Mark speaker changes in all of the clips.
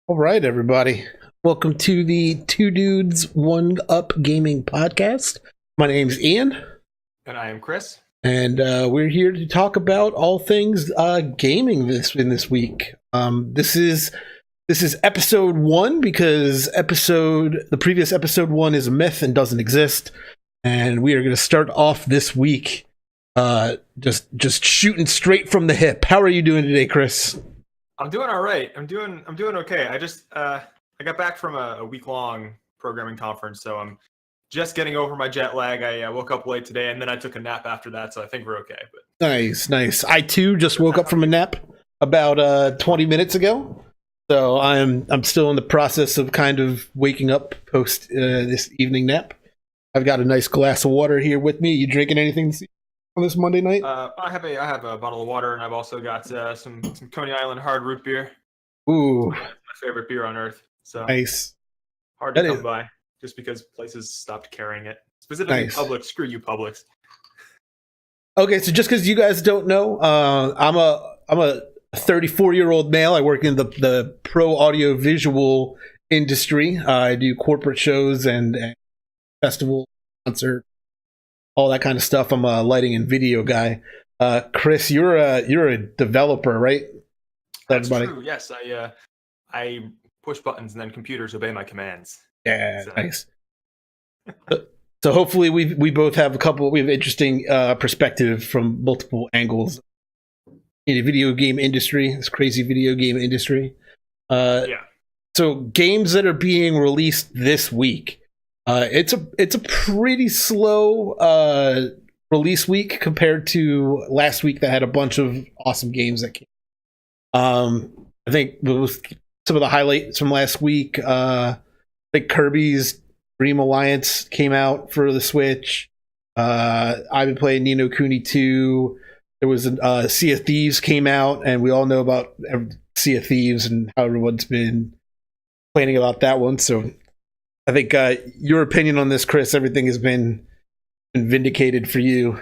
Speaker 1: All right, everybody. Welcome to the Two Dudes One Up Gaming Podcast. My name's Ian,
Speaker 2: And I am Chris.
Speaker 1: and we're here to talk about all things gaming this week. This is episode one because the previous episode one is a myth and doesn't exist, and we are going to start off this week just shooting straight from the hip. How are you doing today, Chris?
Speaker 2: I'm doing all right. I'm doing okay. I got back from a week-long programming conference, so I'm just getting over my jet lag. I woke up late today, and then I took a nap after that, so I think we're okay. But
Speaker 1: Nice. I too just woke up from a nap about 20 minutes ago, so I'm still in the process of kind of waking up post this evening nap. I've got a nice glass of water here with me. You drinking anything on this Monday night?
Speaker 2: I have a bottle of water, and I've also got some Coney Island hard root beer.
Speaker 1: Ooh,
Speaker 2: My favorite beer on earth. So
Speaker 1: nice.
Speaker 2: hard to
Speaker 1: That
Speaker 2: come
Speaker 1: is
Speaker 2: by, just because places stopped carrying it. Specifically,
Speaker 1: nice.
Speaker 2: Publix. Screw you, Publix.
Speaker 1: Okay, so just because you guys don't know, I'm a 34-year-old male. I work in the pro audio visual industry. I do corporate shows and festival, concert, all that kind of stuff. I'm a lighting and video guy. Chris, you're a developer, right?
Speaker 2: That's true. Yes, I push buttons and then computers obey my commands.
Speaker 1: Yeah, so. Nice. So hopefully we both have we have interesting perspective from multiple angles in the video game industry, this crazy video game industry.
Speaker 2: Yeah.
Speaker 1: So games that are being released this week, it's a pretty slow release week compared to last week that had a bunch of awesome games that came. I think with some of the highlights from last week, I think Kirby's Dream Alliance came out for the Switch. I've been playing Ni no Kuni 2. There was Sea of Thieves came out, and we all know about Sea of Thieves and how everyone's been complaining about that one. So I think your opinion on this, Chris, everything has been vindicated for you.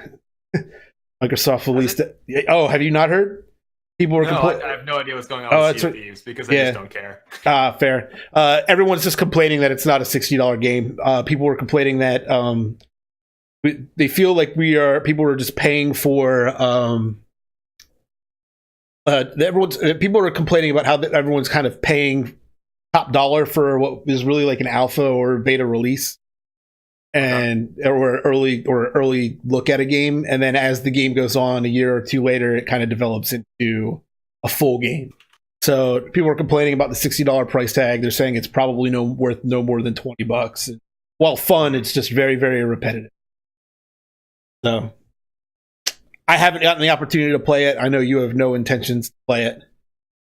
Speaker 1: Microsoft released it. Oh, have you not heard? People were
Speaker 2: I have no idea what's going on with Sea of Thieves because I just don't care.
Speaker 1: Fair. Everyone's just complaining that it's not a $60 game. People were complaining that they feel like people are just paying for people are complaining about how everyone's kind of paying top dollar for what is really like an alpha or beta release or early look at a game, and then as the game goes on a year or two later, it kind of develops into a full game. So people are complaining about the $60 price tag. They're saying it's probably worth no more than $20. And while fun, it's just very, very repetitive. So I haven't gotten the opportunity to play it. I know you have no intentions to play it.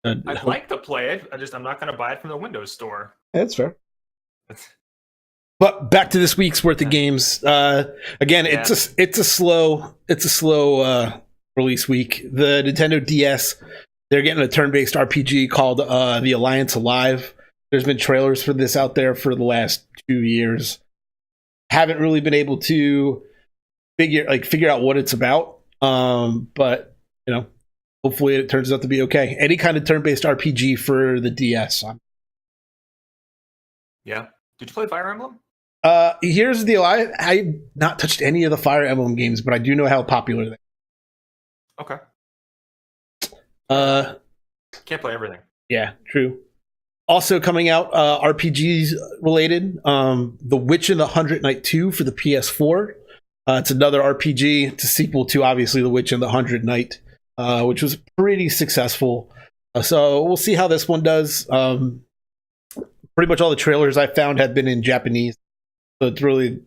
Speaker 2: I'd like to play it. I'm not going to buy it from the Windows Store.
Speaker 1: That's fair. But back to this week's worth of games. Again, yeah. it's a slow release week. The Nintendo DS, they're getting a turn-based RPG called The Alliance Alive. There's been trailers for this out there for the last 2 years. Haven't really been able to figure out what it's about. But hopefully it turns out to be okay. Any kind of turn-based RPG for the DS.
Speaker 2: Yeah. Did you play Fire Emblem?
Speaker 1: Here's the deal. I've not touched any of the Fire Emblem games, but I do know how popular they
Speaker 2: are.
Speaker 1: Okay.
Speaker 2: Can't play everything.
Speaker 1: Yeah, true. Also coming out, RPGs related, The Witch and the Hundred Knight 2 for the PS4. It's another RPG. It's a sequel to, obviously, The Witch and the Hundred Knight, which was pretty successful. So we'll see how this one does. Pretty much all the trailers I found have been in Japanese. So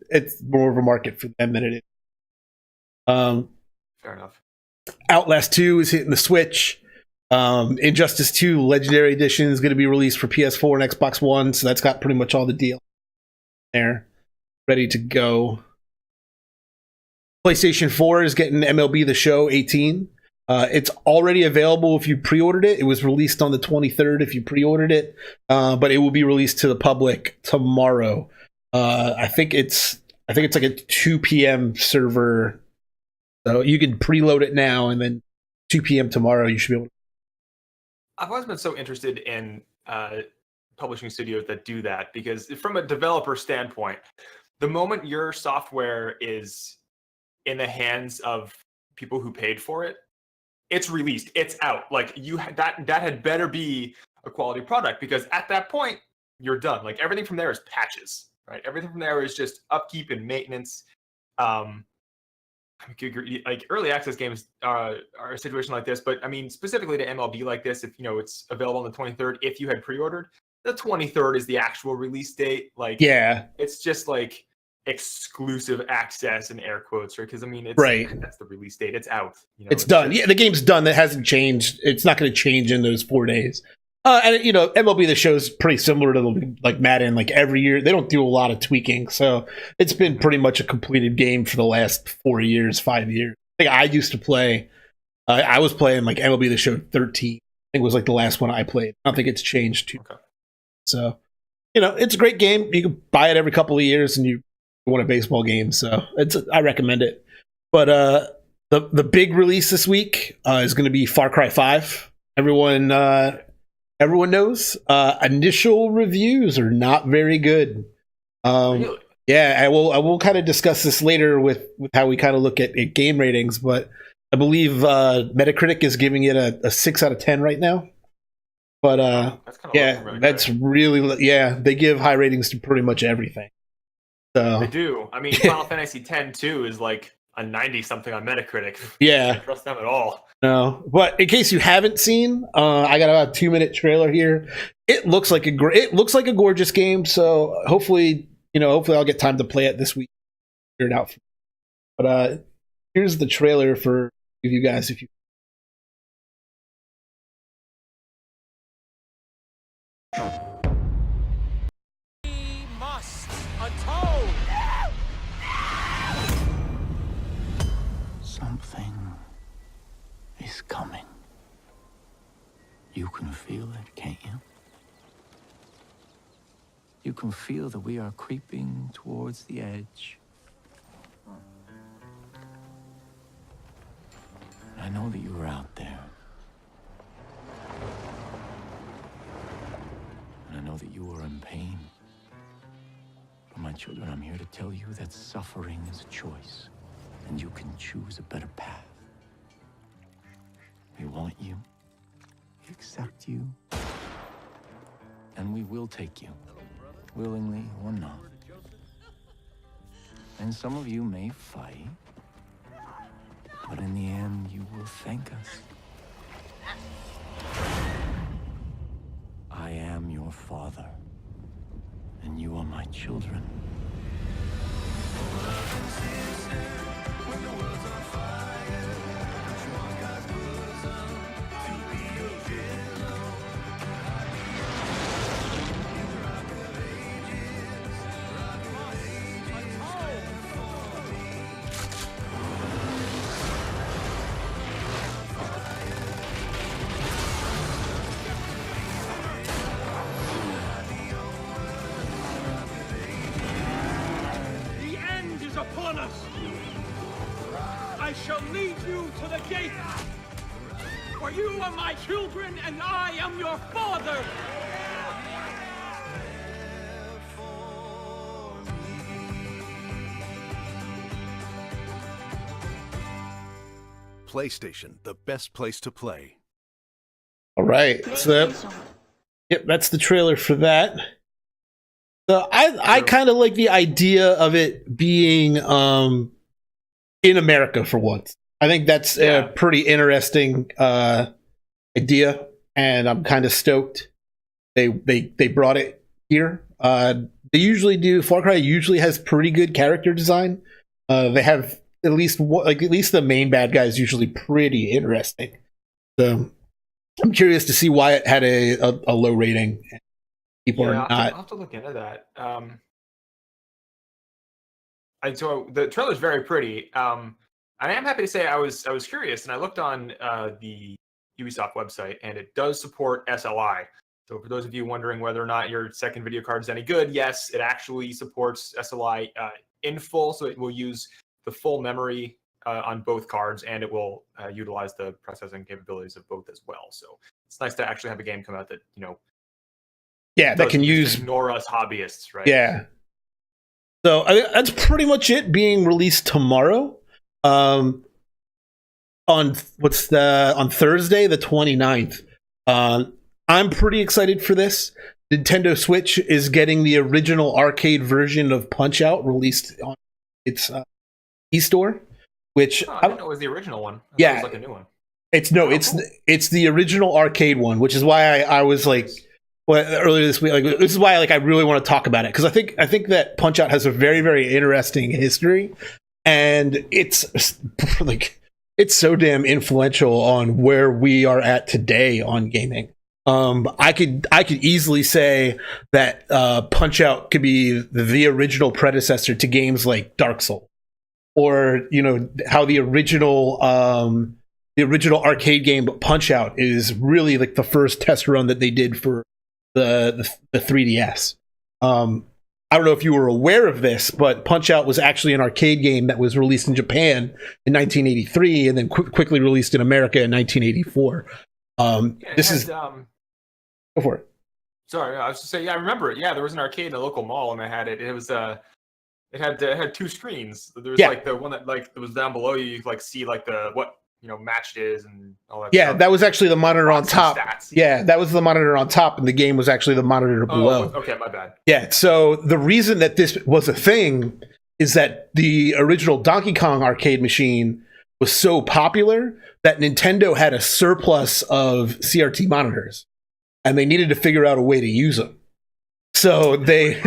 Speaker 1: it's more of a market for them than it is.
Speaker 2: Fair enough.
Speaker 1: Outlast 2 is hitting the Switch. Injustice 2 Legendary Edition is going to be released for PS4 and Xbox One, so that's got pretty much all the deal there, ready to go. PlayStation 4 is getting MLB The Show 18. It's already available if you pre-ordered it. It was released on the 23rd if you pre-ordered it, but it will be released to the public tomorrow. I think it's like a 2 p.m. server, so you can preload it now, and then 2 p.m. tomorrow you should be able to.
Speaker 2: I've always been so interested in publishing studios that do that, because from a developer standpoint, the moment your software is in the hands of people who paid for it, it's released, it's out. Like that had better be a quality product, because at that point you're done. Like everything from there is patches, right? Everything from there is just upkeep and maintenance. Like early access games are a situation like this, but I mean specifically to MLB like this, if it's available on the 23rd, if you had pre-ordered, the 23rd is the actual release date. Like
Speaker 1: Yeah,
Speaker 2: it's just like exclusive access in air quotes, right? Because I mean that's the release date. It's out.
Speaker 1: it's done. Yeah, the game's done. That hasn't changed. It's not going to change in those 4 days. And MLB The Show is pretty similar to like Madden. Like every year, they don't do a lot of tweaking, so it's been pretty much a completed game for the last 4 years, 5 years. I think I used to play. I was playing like MLB The Show 13. I think it was like the last one I played. I don't think it's changed too. Okay. So, it's a great game. You can buy it every couple of years, and you want a baseball game. So I recommend it. But the big release this week is going to be Far Cry 5. Everyone knows initial reviews are not very good.
Speaker 2: Really?
Speaker 1: Yeah, I will kind of discuss this later with how we kind of look at game ratings, but I believe Metacritic is giving it a 6 out of 10 right now. But that's really they give high ratings to pretty much everything. So
Speaker 2: they do. I mean, Final Fantasy X too is like a 90 something on Metacritic.
Speaker 1: Yeah,
Speaker 2: I don't trust them at all.
Speaker 1: No, but in case you haven't seen, I got about a 2-minute trailer here. It looks like a gorgeous game. So hopefully I'll get time to play it this week. Figure it out. But here's the trailer for you guys if you.
Speaker 3: We must atone.
Speaker 4: Something is coming. You can feel it, can't you? You can feel that we are creeping towards the edge. I know that you are out there. And I know that you are in pain. But my children, I'm here to tell you that suffering is a choice, and you can choose a better path. We want you, we accept you, and we will take you, willingly or not. And some of you may fight, but in the end, you will thank us. I am your father, and you are my children.
Speaker 3: Upon us. I shall lead you to the gate. For you are my children, and I am your father.
Speaker 5: PlayStation, the best place to play.
Speaker 1: All right, so that's the trailer for that. So I kind of like the idea of it being in America for once. I think that's a pretty interesting idea, and I'm kind of stoked they brought it here. They usually do. Far Cry usually has pretty good character design. They have at least the main bad guy is usually pretty interesting. So I'm curious to see why it had a low rating. People are not.
Speaker 2: I'll have to look into that. So the trailer is very pretty. And I am happy to say I was curious, and I looked on the Ubisoft website, and it does support SLI. So for those of you wondering whether or not your second video card is any good, yes, it actually supports SLI in full. So it will use the full memory on both cards, and it will utilize the processing capabilities of both as well. So it's nice to actually have a game come out that
Speaker 1: Yeah, that can
Speaker 2: Doesn't
Speaker 1: use.
Speaker 2: just ignore us hobbyists, right?
Speaker 1: Yeah. So I think that's pretty much it. Being released tomorrow, on Thursday the 29th. I'm pretty excited for this. Nintendo Switch is getting the original arcade version of Punch Out released on its e-store, which
Speaker 2: Oh, I didn't know it was the original one. I thought
Speaker 1: Yeah.
Speaker 2: it was like a new one.
Speaker 1: Cool. It's the original arcade one, which is why I was like, well, earlier this week, like this is why like I really want to talk about it, because I think that Punch Out has a very, very interesting history, and it's like it's so damn influential on where we are at today on gaming. I could easily say that Punch Out could be the original predecessor to games like Dark Souls, or how the original arcade game Punch Out is really like the first test run that they did for the 3DS. I don't know if you were aware of this, but Punch Out was actually an arcade game that was released in Japan in 1983 and then quickly released in America in 1984. Go for it.
Speaker 2: Sorry, I was just saying. Yeah, I remember it. Yeah, there was an arcade in a local mall, and I had it. It was it had two screens. There was like the one that like it was down below you. You could, like see like the what matched is and all that.
Speaker 1: Yeah,
Speaker 2: stuff.
Speaker 1: that was actually the monitor on
Speaker 2: Lots of
Speaker 1: top.
Speaker 2: stats.
Speaker 1: Yeah, that was the monitor on top, and the game was actually the monitor below.
Speaker 2: Oh, okay, my bad.
Speaker 1: Yeah, so the reason that this was a thing is that the original Donkey Kong arcade machine was so popular that Nintendo had a surplus of CRT monitors, and they needed to figure out a way to use them. So they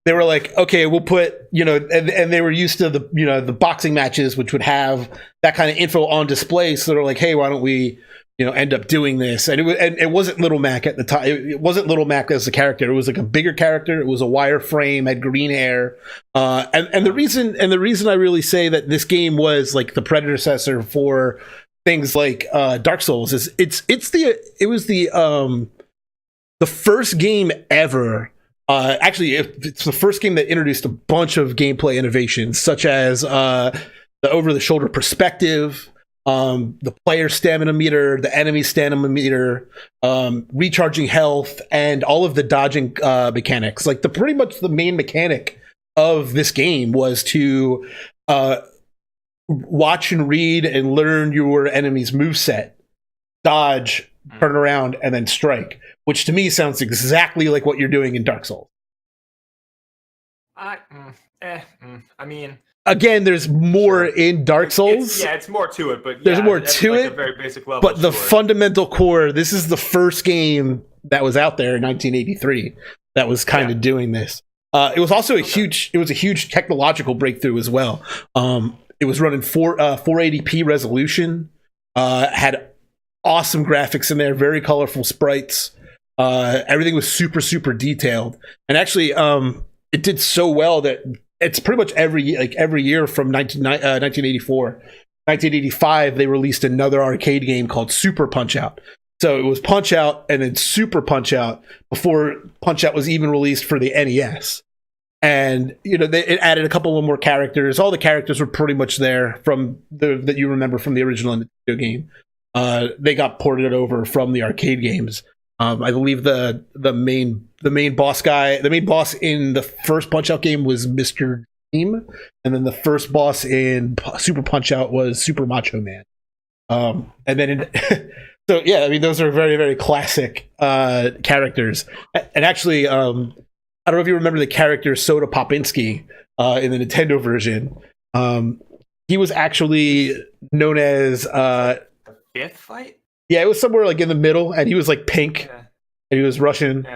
Speaker 1: were like, okay, we'll put, and they were used to the boxing matches, which would have that kind of info on display. So they're like, hey, why don't we, end up doing this? And it wasn't Little Mac at the time. It wasn't Little Mac as the character. It was like a bigger character. It was a wireframe, had green hair. And the reason I really say that this game was like the predecessor for things like Dark Souls is it was the first game ever. Actually, it's the first game that introduced a bunch of gameplay innovations, such as the over-the-shoulder perspective, the player stamina meter, the enemy stamina meter, recharging health, and all of the dodging mechanics. Like pretty much the main mechanic of this game was to watch and read and learn your enemy's moveset, dodge, turn around, and then strike. Which to me sounds exactly like what you're doing in Dark Souls.
Speaker 2: I mean,
Speaker 1: again, there's more in Dark Souls.
Speaker 2: It's more to it, but
Speaker 1: there's more to
Speaker 2: like
Speaker 1: it.
Speaker 2: A very basic level.
Speaker 1: But the fundamental core, this is the first game that was out there in 1983 that was kind of doing this. It was also a huge technological breakthrough as well. It was running 480p resolution, had awesome graphics in there, very colorful sprites. Everything was super, super detailed, and actually, it did so well that it's pretty much every year from 1984, 1985, they released another arcade game called Super Punch Out. So it was Punch Out and then Super Punch Out before Punch Out was even released for the NES. And it added a couple of more characters. All the characters were pretty much there from that you remember from the original Nintendo game. They got ported over from the arcade games. I believe the main boss in the first Punch Out game was Mr. Dream, and then the first boss in Super Punch Out was Super Macho Man. And then so yeah, I mean those are very, very classic characters. And actually, I don't know if you remember the character Soda Popinski in the Nintendo version. He was actually known as
Speaker 2: the fifth fight.
Speaker 1: Yeah, it was somewhere like in the middle, and he was like pink, and he was Russian.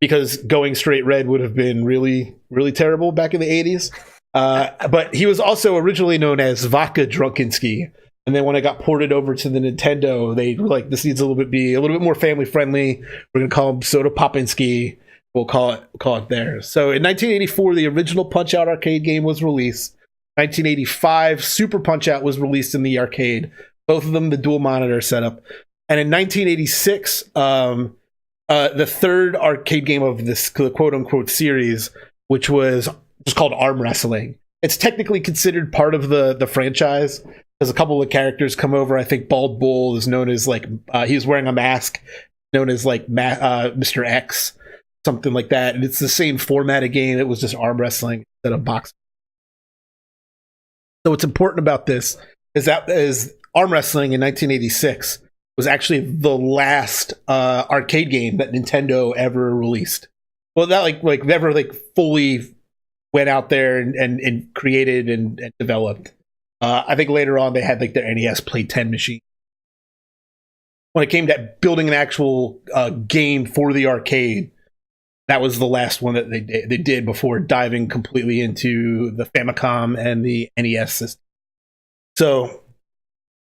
Speaker 1: Because going straight red would have been really, really terrible back in the 80s. But he was also originally known as Vodka Drunkinski, and then when it got ported over to the Nintendo, they were like, "This needs be a little bit more family friendly. We're gonna call him Soda Popinski. We'll call it there." So in 1984, the original Punch Out arcade game was released. 1985, Super Punch Out was released in the arcade. Both of them the dual monitor setup. And in 1986, the third arcade game of this quote unquote series, which was just called Arm Wrestling. It's technically considered part of the franchise because a couple of characters come over. I think Bald Bull is known as he's wearing a mask, known as Mr. X. something like that. And it's the same format of game. It was just arm wrestling instead of boxing. So what's important about this is arm wrestling in 1986 was actually the last arcade game that Nintendo ever released. Well, that like never like fully went out there and created and developed. I think later on they had like their NES Play 10 machine. When it came to building an actual game for the arcade, that was the last one that they did before diving completely into the Famicom and the NES system. So,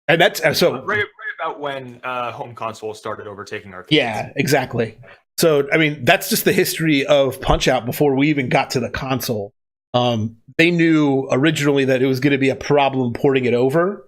Speaker 1: and that's so
Speaker 2: right about when home console started overtaking arcades.
Speaker 1: Yeah, exactly. So, I mean, that's just the history of Punch-Out before we even got to the console. They knew originally that it was going to be a problem porting it over.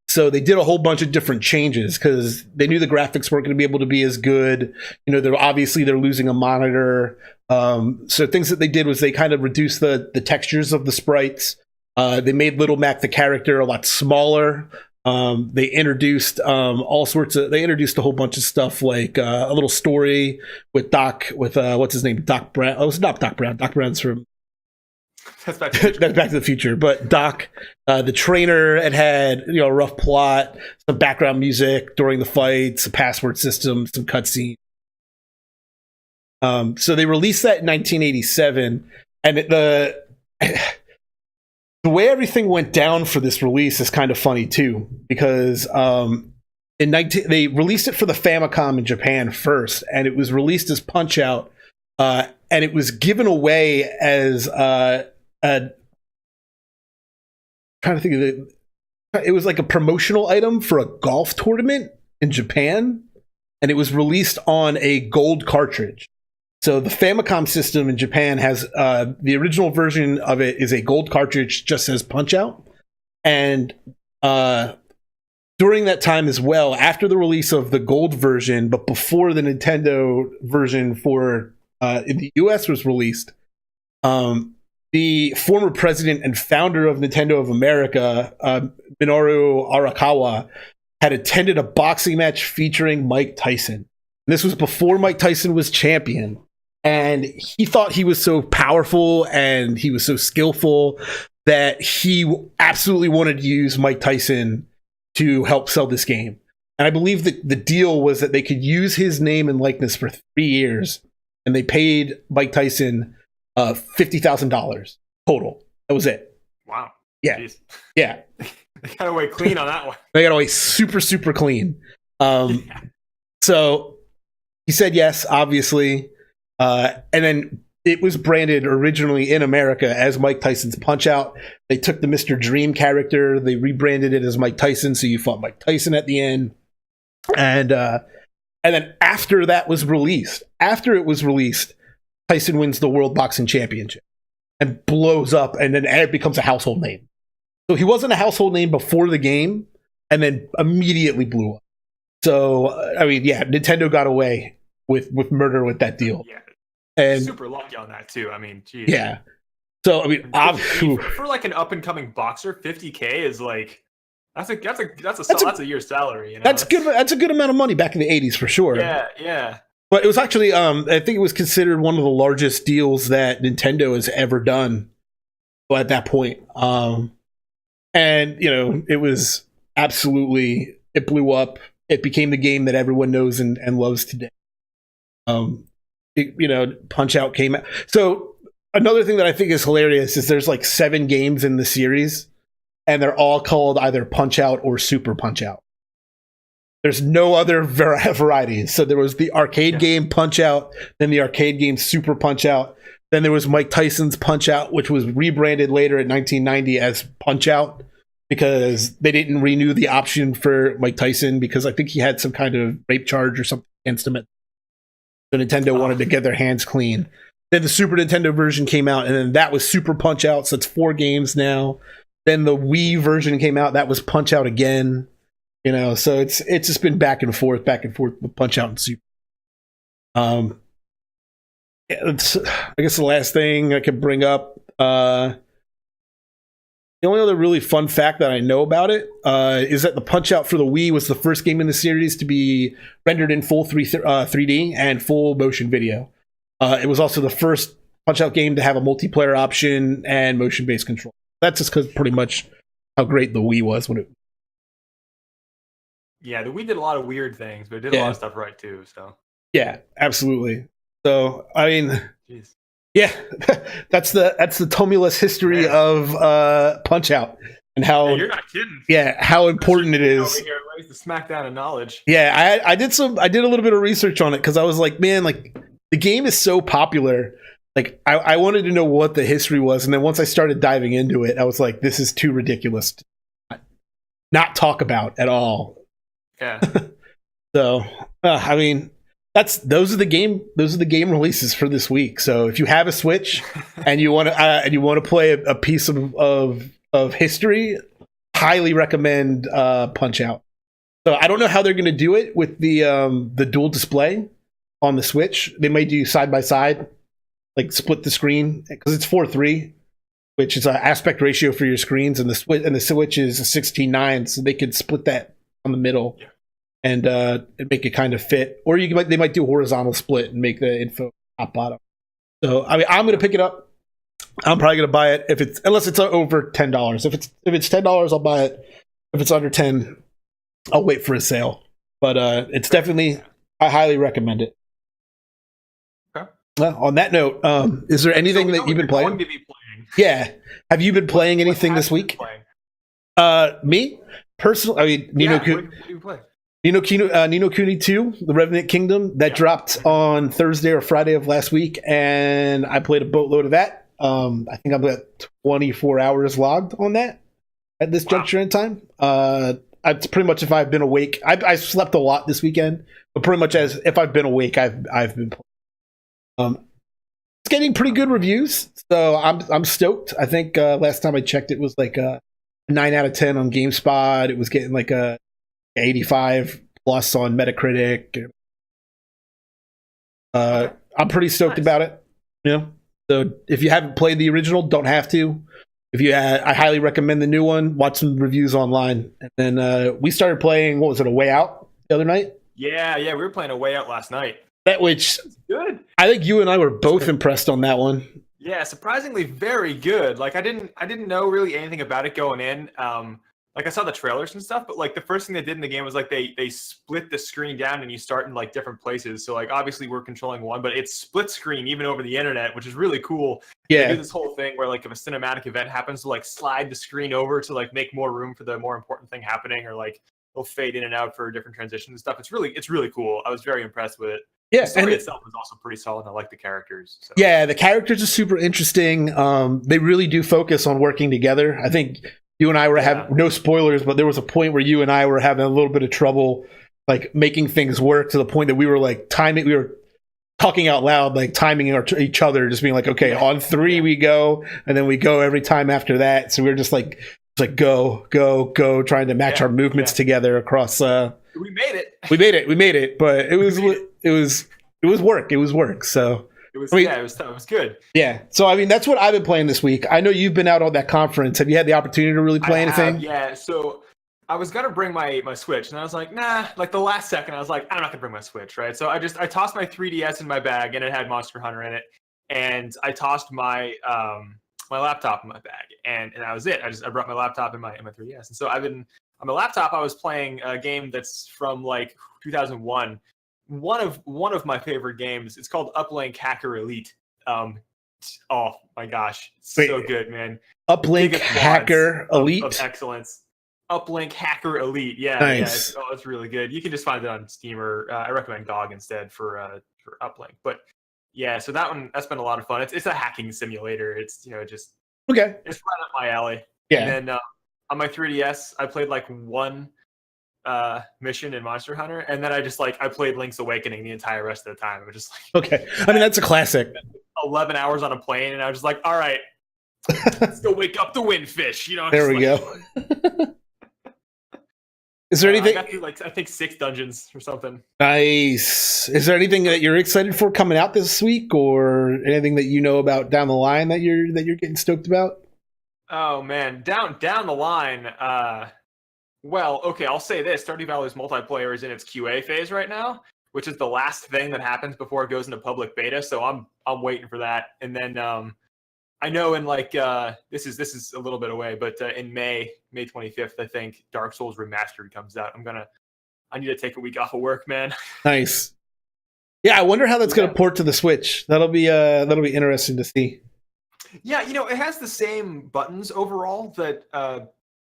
Speaker 1: So they did a whole bunch of different changes because they knew the graphics weren't going to be able to be as good. You know, they're losing a monitor. So things that they did was they kind of reduced the textures of the sprites. They made Little Mac the character a lot smaller. They introduced they introduced a whole bunch of stuff like a little story with Doc, with what's his name, Doc Brown. Oh, it's not Doc Brown. Doc Brown's from
Speaker 2: That's Back to the Future.
Speaker 1: That's Back to the Future. But Doc, the trainer, it had a rough plot, some background music during the fights, a password system, some cutscenes. So they released that in 1987, and the way everything went down for this release is kind of funny too, because they released it for the Famicom in Japan first, and it was released as Punch-Out, and it was given away as trying to think of it. It was like a promotional item for a golf tournament in Japan, and it was released on a gold cartridge. So the Famicom system in Japan has the original version of it is a gold cartridge, just says Punch-Out. And during that time as well, after the release of the gold version, but before the Nintendo version for in the US was released, the former president and founder of Nintendo of America, Minoru Arakawa, had attended a boxing match featuring Mike Tyson. And this was before Mike Tyson was champion. And he thought he was so powerful and he was so skillful that he absolutely wanted to use Mike Tyson to help sell this game. And I believe that the deal was that they could use his name and likeness for 3 years. And they paid Mike Tyson $50,000 total. That was it.
Speaker 2: Wow.
Speaker 1: Yeah.
Speaker 2: Jeez.
Speaker 1: Yeah.
Speaker 2: They got away clean on that one.
Speaker 1: They got away super, super clean. So he said yes, obviously. And then it was branded originally in America as Mike Tyson's Punch-Out. They took the Mr. Dream character, they rebranded it as Mike Tyson, so you fought Mike Tyson at the end. And then after it was released, Tyson wins the World Boxing Championship and blows up, and then it becomes a household name. So he wasn't a household name before the game, and then immediately blew up. So, I mean, yeah, Nintendo got away with murder with that deal.
Speaker 2: Yeah.
Speaker 1: And
Speaker 2: super lucky on that too. I mean, geez.
Speaker 1: yeah. So I mean,
Speaker 2: for like an up and coming boxer, $50K is like that's a year's salary. You know?
Speaker 1: That's good. That's a good amount of money back in the 80s for sure.
Speaker 2: Yeah, yeah.
Speaker 1: But it was actually, I think it was considered one of the largest deals that Nintendo has ever done at that point. And it was absolutely, it blew up. It became the game that everyone knows and loves today. Punch-Out came out. So another thing that I think is hilarious is there's like 7 games in the series, and they're all called either Punch-Out or Super Punch-Out. There's no other varieties. So there was the arcade game Punch-Out, then the arcade game Super Punch-Out, then there was Mike Tyson's Punch-Out, which was rebranded later in 1990 as Punch-Out because they didn't renew the option for Mike Tyson because I think he had some kind of rape charge or something against him. So Nintendo wanted to get their hands clean. Then the Super Nintendo version came out, and then that was Super Punch-Out, so it's 4 games now. Then the Wii version came out, that was Punch-Out again. So it's just been back and forth with Punch-Out and Super. I guess the last thing I could bring up, the only other really fun fact that I know about it is that the Punch-Out for the Wii was the first game in the series to be rendered in full 3D and full motion video. It was also the first Punch-Out game to have a multiplayer option and motion-based control. That's just because pretty much how great the Wii was when it.
Speaker 2: Yeah, the Wii did a lot of weird things, but it did a lot of stuff right too. So
Speaker 1: Yeah, absolutely. So I mean,
Speaker 2: jeez.
Speaker 1: yeah, that's the Tomulus history of Punch-Out and how
Speaker 2: Yeah, you're not kidding.
Speaker 1: how important it is.
Speaker 2: Over here, raise the smackdown of knowledge.
Speaker 1: Yeah, I did a little bit of research on it because I was like, man, like the game is so popular. Like I wanted to know what the history was, and then once I started diving into it, I was like, this is too ridiculous to not talk about at all.
Speaker 2: Yeah.
Speaker 1: So I mean, those are the game releases for this week. So if you have a Switch and you want to play a piece of history, highly recommend Punch Out. So I don't know how they're going to do it with the dual display on the Switch. They may do side by side, like split the screen, because it's 4:3, which is an aspect ratio for your screens, and the Switch is a 16:9, so they could split that on the middle and make it kind of fit. Or they might do a horizontal split and make the info top bottom. So I mean, I'm going to pick it up. I'm probably going to buy it unless it's over $10. If it's $10, I'll buy it. If it's under 10, I'll wait for a sale. But it's definitely, I highly recommend it.
Speaker 2: Okay.
Speaker 1: Well, on that note, is there anything that you've been playing?
Speaker 2: Going to be playing.
Speaker 1: Yeah. Have you been playing anything this week? Me personally, I mean, Ni no
Speaker 2: What do you play?
Speaker 1: Ni no Kuni 2, The Revenant Kingdom, that dropped on Thursday or Friday of last week, and I played a boatload of that. I think I'm at 24 hours logged on that at this juncture in time. It's pretty much if I've been awake. I slept a lot this weekend, but pretty much as if I've been awake, I've been playing. It's getting pretty good reviews, so I'm stoked. I think last time I checked, it was like a 9 out of 10 on GameSpot. It was getting like a 85 plus on Metacritic. I'm pretty stoked about it. You know, so if you haven't played the original, don't have to. I highly recommend the new one. Watch some reviews online, and then we started playing. What was it? A Way Out the other night.
Speaker 2: Yeah, we were playing A Way Out last night.
Speaker 1: Which
Speaker 2: Good.
Speaker 1: I think you and I were both impressed on that one.
Speaker 2: Yeah, surprisingly very good. Like I didn't know really anything about it going in. Like I saw the trailers and stuff, but like the first thing they did in the game was like they split the screen down and you start in like different places. So like obviously we're controlling one, but it's split screen even over the internet, which is really cool.
Speaker 1: Yeah.
Speaker 2: They do this whole thing where like if a cinematic event happens to like slide the screen over to like make more room for the more important thing happening, or like they'll fade in and out for different transitions and stuff. It's really cool. I was very impressed with it.
Speaker 1: Yeah,
Speaker 2: The story
Speaker 1: and
Speaker 2: itself is also pretty solid. I like the characters. So.
Speaker 1: yeah, the characters are super interesting. They really do focus on working together. I think you and I were having, no spoilers, but there was a point where you and I were having a little bit of trouble, like making things work, to the point that we were like we were talking out loud, like timing each other, just being like, okay, on 3 we go, and then we go every time after that. So we were just like go, trying to match our movements together across.
Speaker 2: We made it.
Speaker 1: We made it, but it was work. It was work. So
Speaker 2: It was,
Speaker 1: I mean,
Speaker 2: it was good.
Speaker 1: yeah. So I mean, that's what I've been playing this week. I know you've been out on that conference. Have you had the opportunity to really play anything?
Speaker 2: Yeah. So I was gonna bring my Switch, and I was like, nah. Like the last second, I was like, I'm not gonna bring my Switch, right? So I tossed my 3DS in my bag, and it had Monster Hunter in it, and I tossed my my laptop in my bag, and that was it. I brought my laptop and my 3DS, and so I've been on my laptop. I was playing a game that's from like 2001. One of my favorite games. It's called Uplink Hacker Elite. Oh my gosh, it's so good, man.
Speaker 1: Uplink Hacker Elite
Speaker 2: of excellence. Uplink Hacker Elite. Yeah,
Speaker 1: nice.
Speaker 2: Yeah, it's really good. You can just find it on Steam, or I recommend GOG instead for Uplink. But yeah, so that's been a lot of fun. It's a hacking simulator. It's just
Speaker 1: okay.
Speaker 2: It's right up my alley.
Speaker 1: Yeah.
Speaker 2: And then on my 3DS, I played like one mission in Monster Hunter, and then I played Link's Awakening the entire rest of the time. I was just like,
Speaker 1: okay. I mean, that's a classic.
Speaker 2: 11 hours on a plane, and I was just like, all right, let's go wake up the windfish.
Speaker 1: There we go. Is there anything?
Speaker 2: I got through I think 6 dungeons or something.
Speaker 1: Nice. Is there anything that you're excited for coming out this week, or anything that you know about down the line that you're getting stoked about?
Speaker 2: Oh man, down the line. Well, okay, I'll say this: Stardew Valley's multiplayer is in its QA phase right now, which is the last thing that happens before it goes into public beta. So I'm waiting for that. And then I know in like this is a little bit away, but in May 25th, I think Dark Souls Remastered comes out. I need to take a week off of work, man.
Speaker 1: Nice. Yeah, I wonder how that's going to port to the Switch. That'll be interesting to see.
Speaker 2: Yeah, it has the same buttons overall that an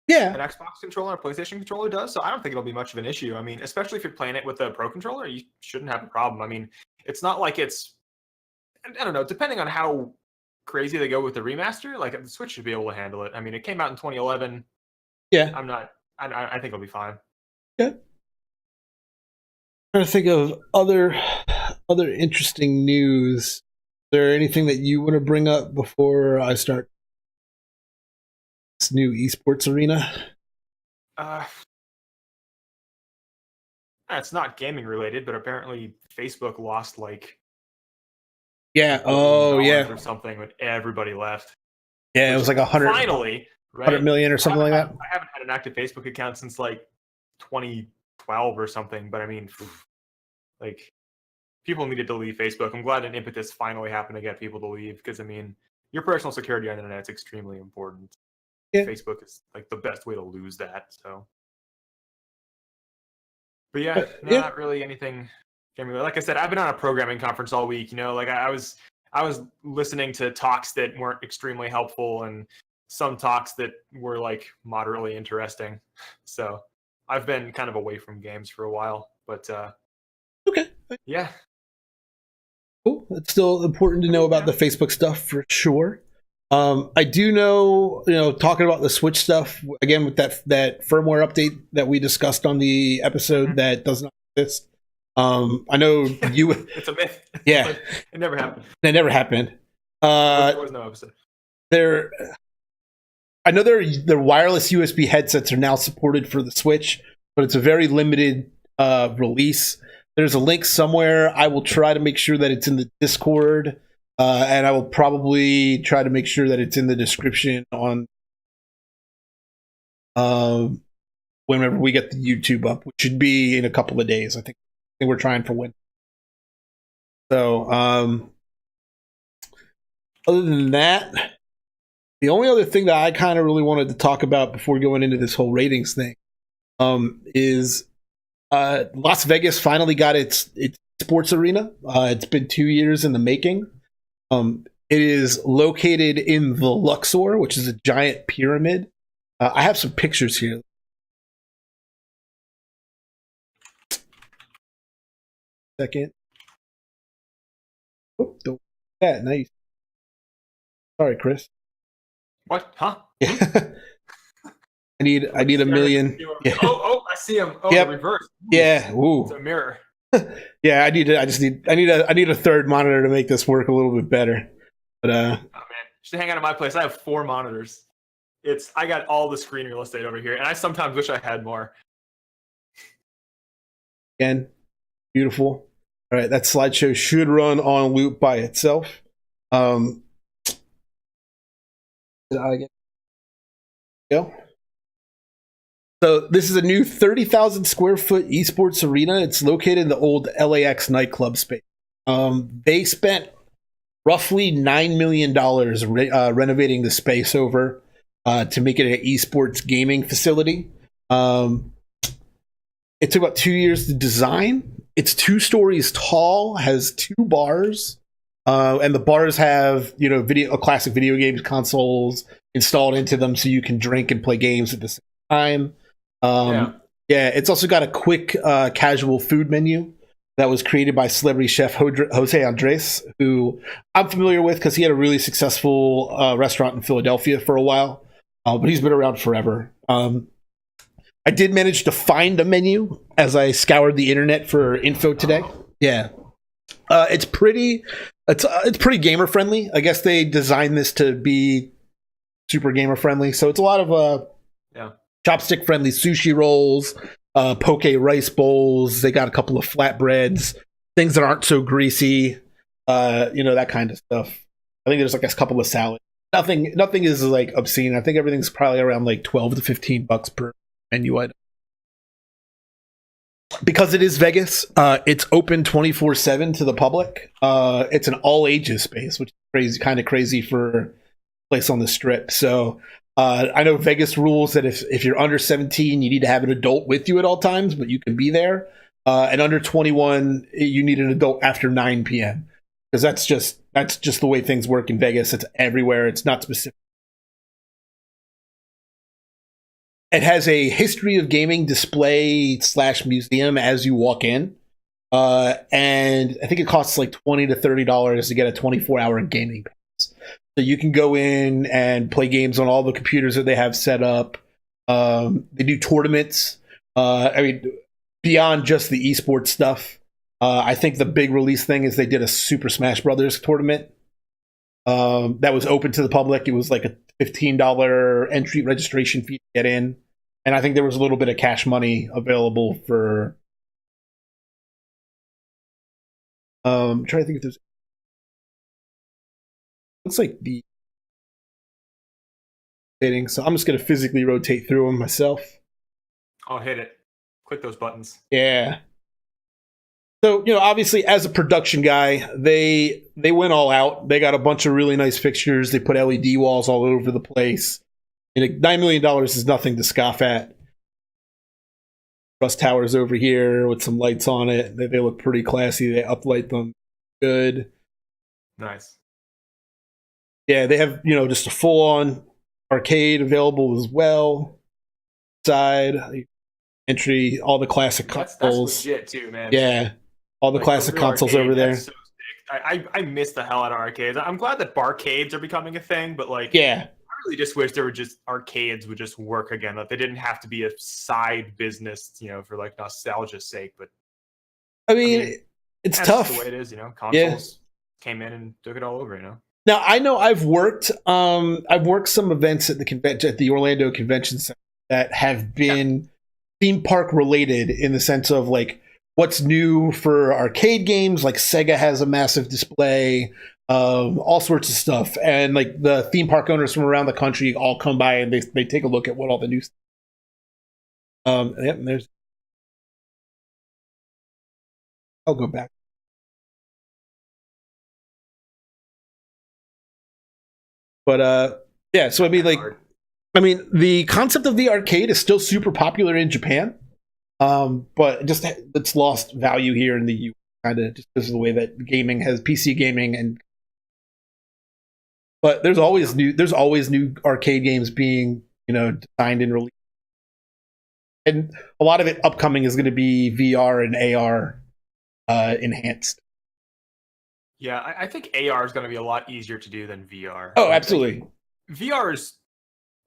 Speaker 2: Xbox controller or PlayStation controller does, so I don't think it'll be much of an issue. I mean, especially if you're playing it with a Pro controller, you shouldn't have a problem. I mean, it's not like it's, I don't know, depending on how crazy they go with the remaster, like the Switch should be able to handle it. I mean, it came out in 2011.
Speaker 1: Yeah.
Speaker 2: I think it'll be fine.
Speaker 1: Yeah. Trying to think of other interesting news. Is there anything that you want to bring up before I start this new esports arena?
Speaker 2: It's not gaming related, but apparently Facebook lost like
Speaker 1: or
Speaker 2: something when everybody left.
Speaker 1: Yeah, it was like 100
Speaker 2: finally, right?
Speaker 1: 100 million or something like that.
Speaker 2: I haven't had an active Facebook account since like 2012 or something, but I mean, like, people needed to leave Facebook. I'm glad an impetus finally happened to get people to leave, because I mean, your personal security on the internet is extremely important. Yeah. Facebook is like the best way to lose that. So, but yeah, not really anything. Like I said, I've been on a programming conference all week. Like I was listening to talks that weren't extremely helpful and some talks that were like moderately interesting. So I've been kind of away from games for a while, but
Speaker 1: okay,
Speaker 2: yeah,
Speaker 1: cool. It's still important to know about the Facebook stuff for sure. I do know, talking about the Switch stuff again with that firmware update that we discussed on the episode that does not exist. I know you.
Speaker 2: It's a myth.
Speaker 1: Yeah,
Speaker 2: it never happened.
Speaker 1: It never happened.
Speaker 2: There was no episode.
Speaker 1: I know their wireless USB headsets are now supported for the Switch, but it's a very limited release. There's a link somewhere. I will try to make sure that it's in the Discord, and I will probably try to make sure that it's in the description on whenever we get the YouTube up, which should be in a couple of days. I think we're trying for Wednesday. So, other than that, the only other thing that I kind of really wanted to talk about before going into this whole ratings thing is Las Vegas finally got its sports arena. It's been 2 years in the making. It is located in the Luxor, which is a giant pyramid. I have some pictures here. Second. Oh, don't that nice. Sorry, Chris.
Speaker 2: What? Huh?
Speaker 1: Yeah. I need a million.
Speaker 2: Yeah. Oh, I see him. Oh,
Speaker 1: yep.
Speaker 2: The reverse. Ooh.
Speaker 1: Yeah. Ooh.
Speaker 2: It's a mirror.
Speaker 1: Yeah, I need a third monitor to make this work a little bit better. But
Speaker 2: oh man, you should hang out at my place. I have 4 monitors. I got all the screen real estate over here, and I sometimes wish I had more.
Speaker 1: Again, beautiful. All right, that slideshow should run on loop by itself. Did I get go? So this is a new 30,000 square foot esports arena. It's located in the old LAX nightclub space. They spent roughly $9 million renovating the space over to make it an esports gaming facility. It took about 2 years to design. It's 2 stories tall, has 2 bars, and the bars have classic video games consoles installed into them, so you can drink and play games at the same time. Yeah, it's also got a quick casual food menu that was created by celebrity chef Jose Andres, who I'm familiar with because he had a really successful restaurant in Philadelphia for a while, but he's been around forever. I did manage to find a menu as I scoured the internet for info today. Yeah, it's pretty gamer friendly. I guess they designed this to be super gamer friendly, so it's a lot of chopstick friendly sushi rolls, poke rice bowls. They got a couple of flatbreads, things that aren't so greasy, that kind of stuff. I think there's like a couple of salads. Nothing is like obscene. I think everything's probably around like $12 to $15 per menu item. because it is Vegas, it's open 24/7 to the public. It's an all ages space, which is crazy, kind of crazy for a place on the Strip. So I know Vegas rules that if you're under 17, you need to have an adult with you at all times, but you can be there. And under 21, you need an adult after 9 p.m. because that's just the way things work in Vegas. It's everywhere. It's not specific. It has a history of gaming display / museum as you walk in. And I think it costs like $20 to $30 to get a 24-hour gaming pass. So you can go in and play games on all the computers that they have set up. They do tournaments. Beyond just the esports stuff. I think the big release thing is they did a Super Smash Brothers tournament that was open to the public. It was like a $15 entry registration fee to get in. And I think there was a little bit of cash money available for... I'm trying to think if there's... Looks like the... So I'm just going to physically rotate through them myself.
Speaker 2: I'll hit it. Click those buttons.
Speaker 1: Yeah. So, obviously, as a production guy, they went all out. They got a bunch of really nice fixtures. They put LED walls all over the place. $9 million is nothing to scoff at. Truss towers over here with some lights on it. They look pretty classy. They uplight them good.
Speaker 2: Nice.
Speaker 1: Yeah, they have, just a full-on arcade available as well. Side, entry, all the classic consoles.
Speaker 2: That's legit too, man.
Speaker 1: Yeah, all the classic consoles
Speaker 2: arcade,
Speaker 1: over there.
Speaker 2: So I miss the hell out of arcades. I'm glad that barcades are becoming a thing, but
Speaker 1: yeah.
Speaker 2: I really just wish there were just arcades would just work again. That they didn't have to be a side business, for like nostalgia's sake. But
Speaker 1: I mean it's tough.
Speaker 2: That's the way it is, Consoles came in and took it all over,
Speaker 1: Now I know I've worked some events at the Orlando Convention Center that have been theme park related in the sense of like what's new for arcade games. Like Sega has a massive display. All sorts of stuff, and like the theme park owners from around the country all come by and they take a look at what all the new stuff. There's. I'll go back. But yeah. So the concept of the arcade is still super popular in Japan, but just it's lost value here in the U.S. kind of just because of the way that gaming has PC gaming and. But there's always new arcade games being, designed and released. And a lot of it upcoming is going to be VR and AR enhanced.
Speaker 2: Yeah, I think AR is going to be a lot easier to do than VR.
Speaker 1: Oh, absolutely.
Speaker 2: VR is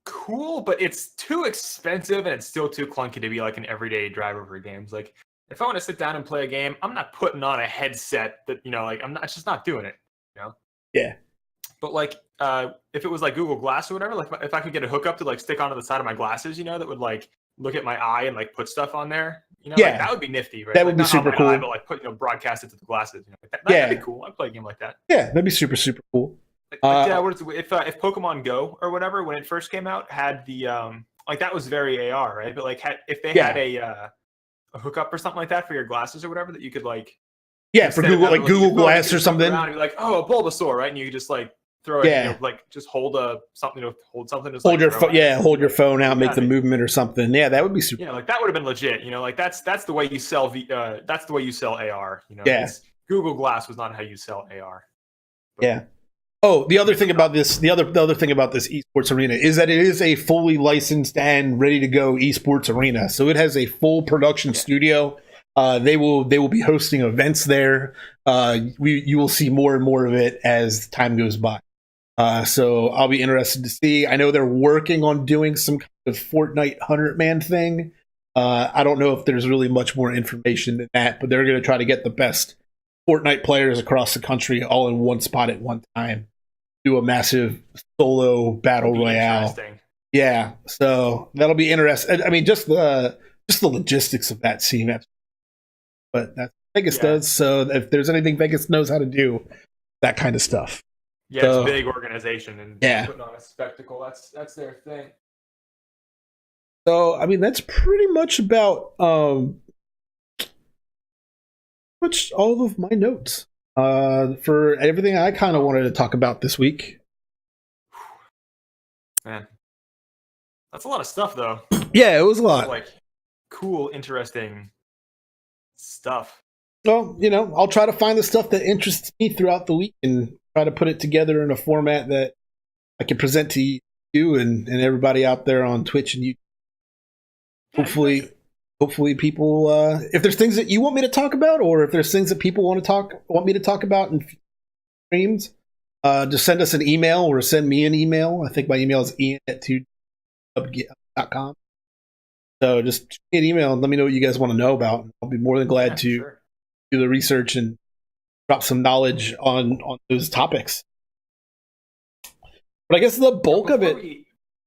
Speaker 2: cool, but it's too expensive and it's still too clunky to be like an everyday driver for games. Like if I want to sit down and play a game, I'm not putting on a headset that, it's just not doing it,
Speaker 1: Yeah.
Speaker 2: But like, if it was like Google Glass or whatever, like if I could get a hookup to like stick onto the side of my glasses, that would like look at my eye and like put stuff on there, like, that would be nifty, right?
Speaker 1: That would be super cool.
Speaker 2: Eye, but like put, broadcast it to the glasses. That'd be coll. I'd play a game like that.
Speaker 1: Yeah, that'd be super, super cool.
Speaker 2: If Pokemon Go or whatever, when it first came out, had the like that was very AR, right? But like if they had a hookup or something like that for your glasses or whatever that you could like.
Speaker 1: Yeah, for Google, like Google Glass or something.
Speaker 2: And be like, oh, a Bulbasaur, right? And you could just like throw it, just hold something.
Speaker 1: Hold your phone out, make the movement or something. Yeah, that would be super.
Speaker 2: Yeah, like that would have been legit. Like that's the way you sell that's the way you sell AR.
Speaker 1: Yeah.
Speaker 2: Google Glass was not how you sell AR. But,
Speaker 1: yeah. Oh, the other thing about this esports arena is that it is a fully licensed and ready to go esports arena. So it has a full production studio. They will be hosting events there. You will see more and more of it as time goes by. So I'll be interested to see. I know they're working on doing some kind of Fortnite 100-man thing. I don't know if there's really much more information than that, but they're going to try to get the best Fortnite players across the country all in one spot at one time. Do a massive solo battle royale. Yeah, so that'll be interesting. I mean, just the logistics of that scene. But that's what Vegas does. So if there's anything Vegas knows how to do, that kind of stuff.
Speaker 2: Yeah, it's a big organization and putting on a spectacle. That's their thing.
Speaker 1: So I mean, that's pretty much about much all of my notes for everything I kind of wanted to talk about this week.
Speaker 2: Man, that's a lot of stuff, though.
Speaker 1: Yeah, it was a lot.
Speaker 2: Like cool, interesting stuff.
Speaker 1: Well, I'll try to find the stuff that interests me throughout the week and try to put it together in a format that I can present to you and everybody out there on Twitch and YouTube. Hopefully people, if there's things that you want me to talk about, or if there's things that people want me to talk about in streams, just send us an email or send me an email. I think my email is ian@2.com. So just shoot me an email and let me know what you guys want to know about. I'll be more than glad to do the research and drop some knowledge on those topics. But I guess the bulk of it.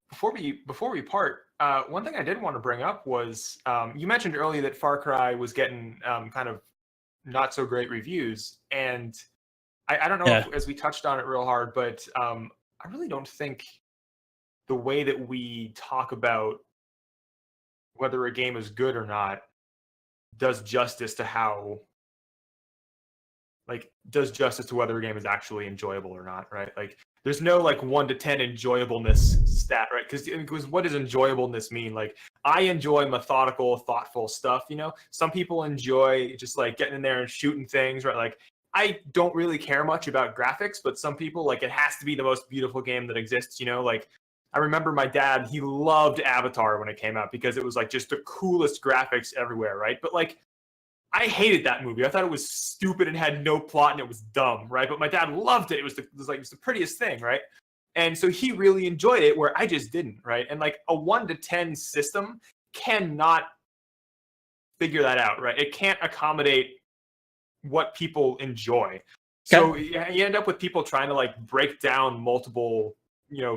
Speaker 2: Before we part, one thing I did want to bring up was you mentioned earlier that Far Cry was getting kind of not so great reviews, and I don't know if, as we touched on it real hard, but I really don't think the way that we talk about whether a game is good or not does justice to whether a game is actually enjoyable or not, right? Like, there's no 1 to 10 enjoyableness stat, right? Because what does enjoyableness mean? Like, I enjoy methodical, thoughtful stuff. Some people enjoy just getting in there and shooting things, right? Like, I don't really care much about graphics, but some people it has to be the most beautiful game that exists. I remember my dad, he loved Avatar when it came out because it was just the coolest graphics everywhere, right? But I hated that movie. I thought it was stupid and had no plot and it was dumb, right? But my dad loved it. It was the prettiest thing, right? And so he really enjoyed it, where I just didn't, right? And a 1 to 10 system cannot figure that out, right? It can't accommodate what people enjoy. So you end up with people trying to break down multiple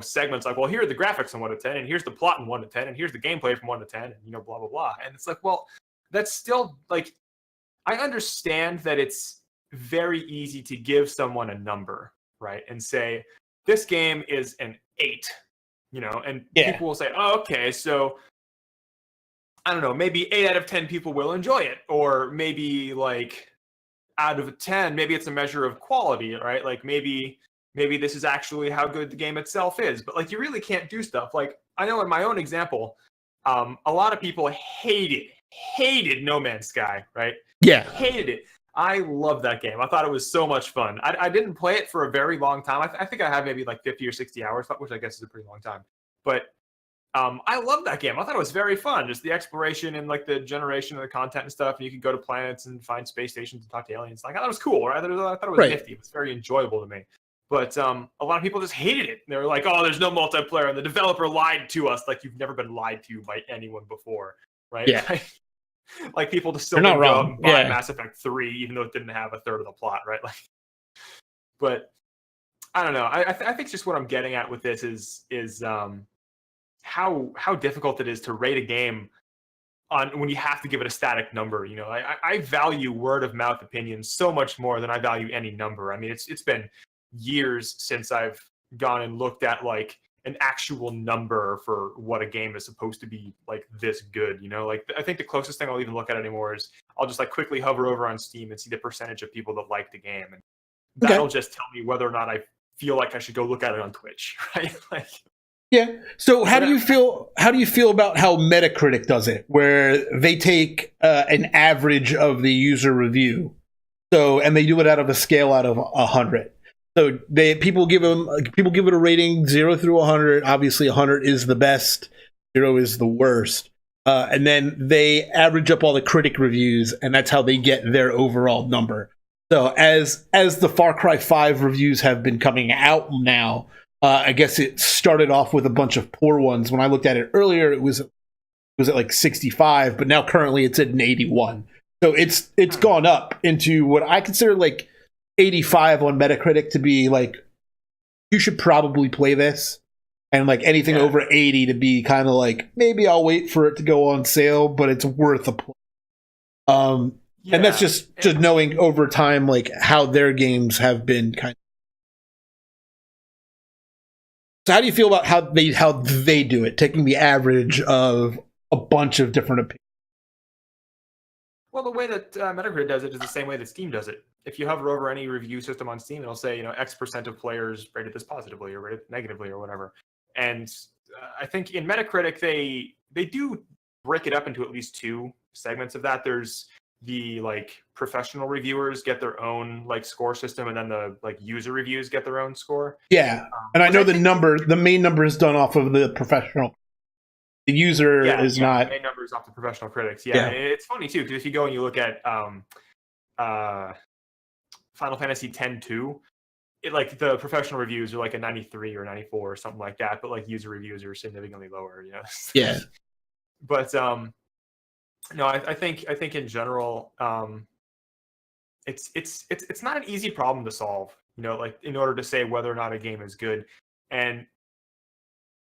Speaker 2: segments, well, here are the graphics in 1 to 10, and here's the plot in 1 to 10, and here's the gameplay from 1 to 10, and blah blah blah. And it's well, that's still I understand that it's very easy to give someone a number, right? And say, this game is an 8, and people will say, oh, okay, so I don't know, maybe 8 out of 10 people will enjoy it. Or maybe out of 10, maybe it's a measure of quality, right? Maybe this is actually how good the game itself is. But you really can't do stuff. I know in my own example, a lot of people hated No Man's Sky, right?
Speaker 1: Yeah.
Speaker 2: Hated it. I love that game. I thought it was so much fun. I didn't play it for a very long time. I think I had maybe 50 or 60 hours, which I guess is a pretty long time. But I love that game. I thought it was very fun. Just the exploration and the generation of the content and stuff. And you could go to planets and find space stations and talk to aliens. I thought it was cool, right? I thought it was nifty. It was very enjoyable to me. But a lot of people just hated it. They were like, oh, there's no multiplayer. And the developer lied to us. You've never been lied to by anyone before, right?
Speaker 1: Yeah.
Speaker 2: People just still
Speaker 1: not
Speaker 2: go
Speaker 1: wrong.
Speaker 2: buy Mass Effect 3, even though it didn't have a third of the plot, right? But I don't know. I think just what I'm getting at with this is how difficult it is to rate a game on when you have to give it a static number. I value word of mouth opinions so much more than I value any number. I mean, it's been years since I've gone and looked at an actual number for what a game is supposed to be this good. I think the closest thing I'll even look at anymore is I'll just quickly hover over on Steam and see the percentage of people that like the game, and that'll just tell me whether or not I feel like I should go look at it on Twitch, right?
Speaker 1: Yeah. So how do you feel about how Metacritic does it, where they take an average of the user review, and they do it out of a scale out of 100. So people give it a rating 0 through 100. Obviously, 100 is the best, 0 is the worst, and then they average up all the critic reviews, and that's how they get their overall number. So as the Far Cry 5 reviews have been coming out now, I guess it started off with a bunch of poor ones. When I looked at it earlier, it was at 65, but now currently it's at an 81. So it's gone up into what I consider 85 on Metacritic to be you should probably play this, and anything over 80 to be kind of maybe I'll wait for it to go on sale, but it's worth a play. And that's just knowing over time how their games have been kind of. So how do you feel about how they do it, taking the average of a bunch of different opinions?
Speaker 2: Well, the way that Metacritic does it is the same way that Steam does it. If you hover over any review system on Steam, it'll say, X% of players rated this positively or rated negatively or whatever. And I think in Metacritic, they do break it up into at least two segments of that. There's the professional reviewers get their own score system, and then the user reviews get their own score.
Speaker 1: Yeah, and I know the main number is done off of the professional. The user is not.
Speaker 2: The main number is off the professional critics. Yeah. And it's funny too, because if you go and you look at Final Fantasy X-2, the professional reviews are a 93 or 94 or something like that, but user reviews are significantly lower.
Speaker 1: Yeah.
Speaker 2: But no, I think in general, it's not an easy problem to solve. In order to say whether or not a game is good, and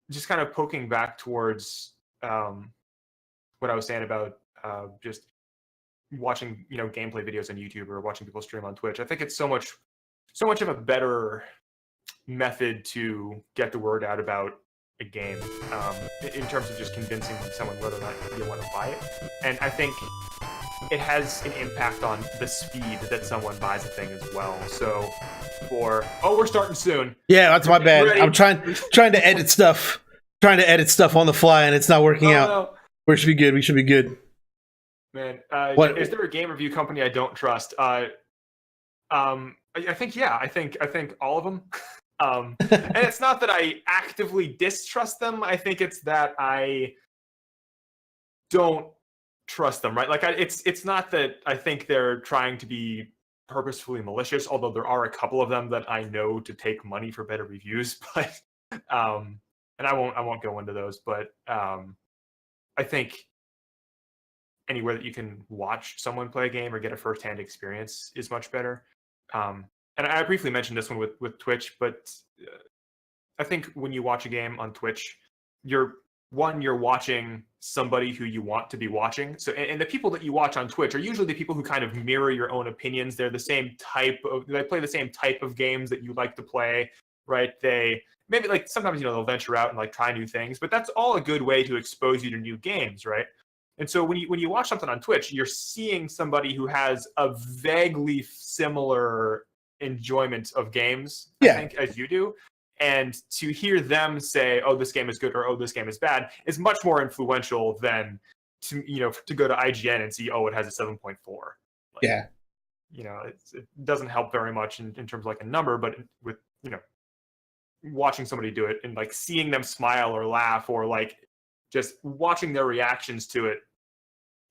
Speaker 2: just kind of poking back towards what I was saying about just watching gameplay videos on YouTube or watching people stream on Twitch. I think it's so much of a better method to get the word out about a game in terms of just convincing someone whether or not you want to buy it. And I think it has an impact on the speed that someone buys a thing as well. So we're starting soon.
Speaker 1: Yeah, that's my bad. I'm trying to edit stuff. Trying to edit stuff on the fly, and it's not working out. No. We should be good.
Speaker 2: Man, is there a game review company I don't trust? I think all of them. And it's not that I actively distrust them. I think it's that I don't trust them, right? It's not that I think they're trying to be purposefully malicious, although there are a couple of them that I know to take money for better reviews, but and I won't go into those, but I think anywhere that you can watch someone play a game or get a firsthand experience is much better. And I briefly mentioned this one with Twitch, but I think when you watch a game on Twitch, you're watching somebody who you want to be watching. So, and the people that you watch on Twitch are usually the people who kind of mirror your own opinions. They're the same they play the same type of games that you like to play, right? They maybe sometimes, they'll venture out and try new things, but that's all a good way to expose you to new games, right? And so when you watch something on Twitch, you're seeing somebody who has a vaguely similar enjoyment of games, I think, as you do. And to hear them say, "Oh, this game is good," or "Oh, this game is bad," is much more influential than to go to IGN and see, "Oh, it has a 7.4." It doesn't help very much in terms of a number, but with watching somebody do it and seeing them smile or laugh or just watching their reactions to it,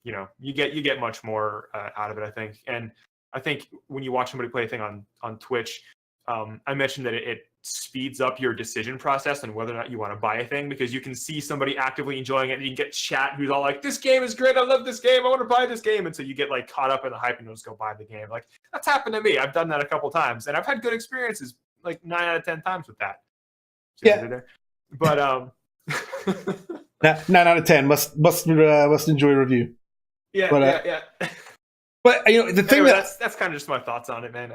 Speaker 2: you get much more out of it, I think. And I think when you watch somebody play a thing on Twitch, I mentioned that it speeds up your decision process on whether or not you want to buy a thing, because you can see somebody actively enjoying it, and you can get chat who's all like, "This game is great, I love this game, I want to buy this game," and so you get caught up in the hype and you'll just go buy the game. That's happened to me. I've done that a couple times, and I've had good experiences 9 out of 10 times with that. But
Speaker 1: 9 out of 10 must enjoy review.
Speaker 2: Yeah.
Speaker 1: But the thing
Speaker 2: that's kind of just my thoughts on it, man.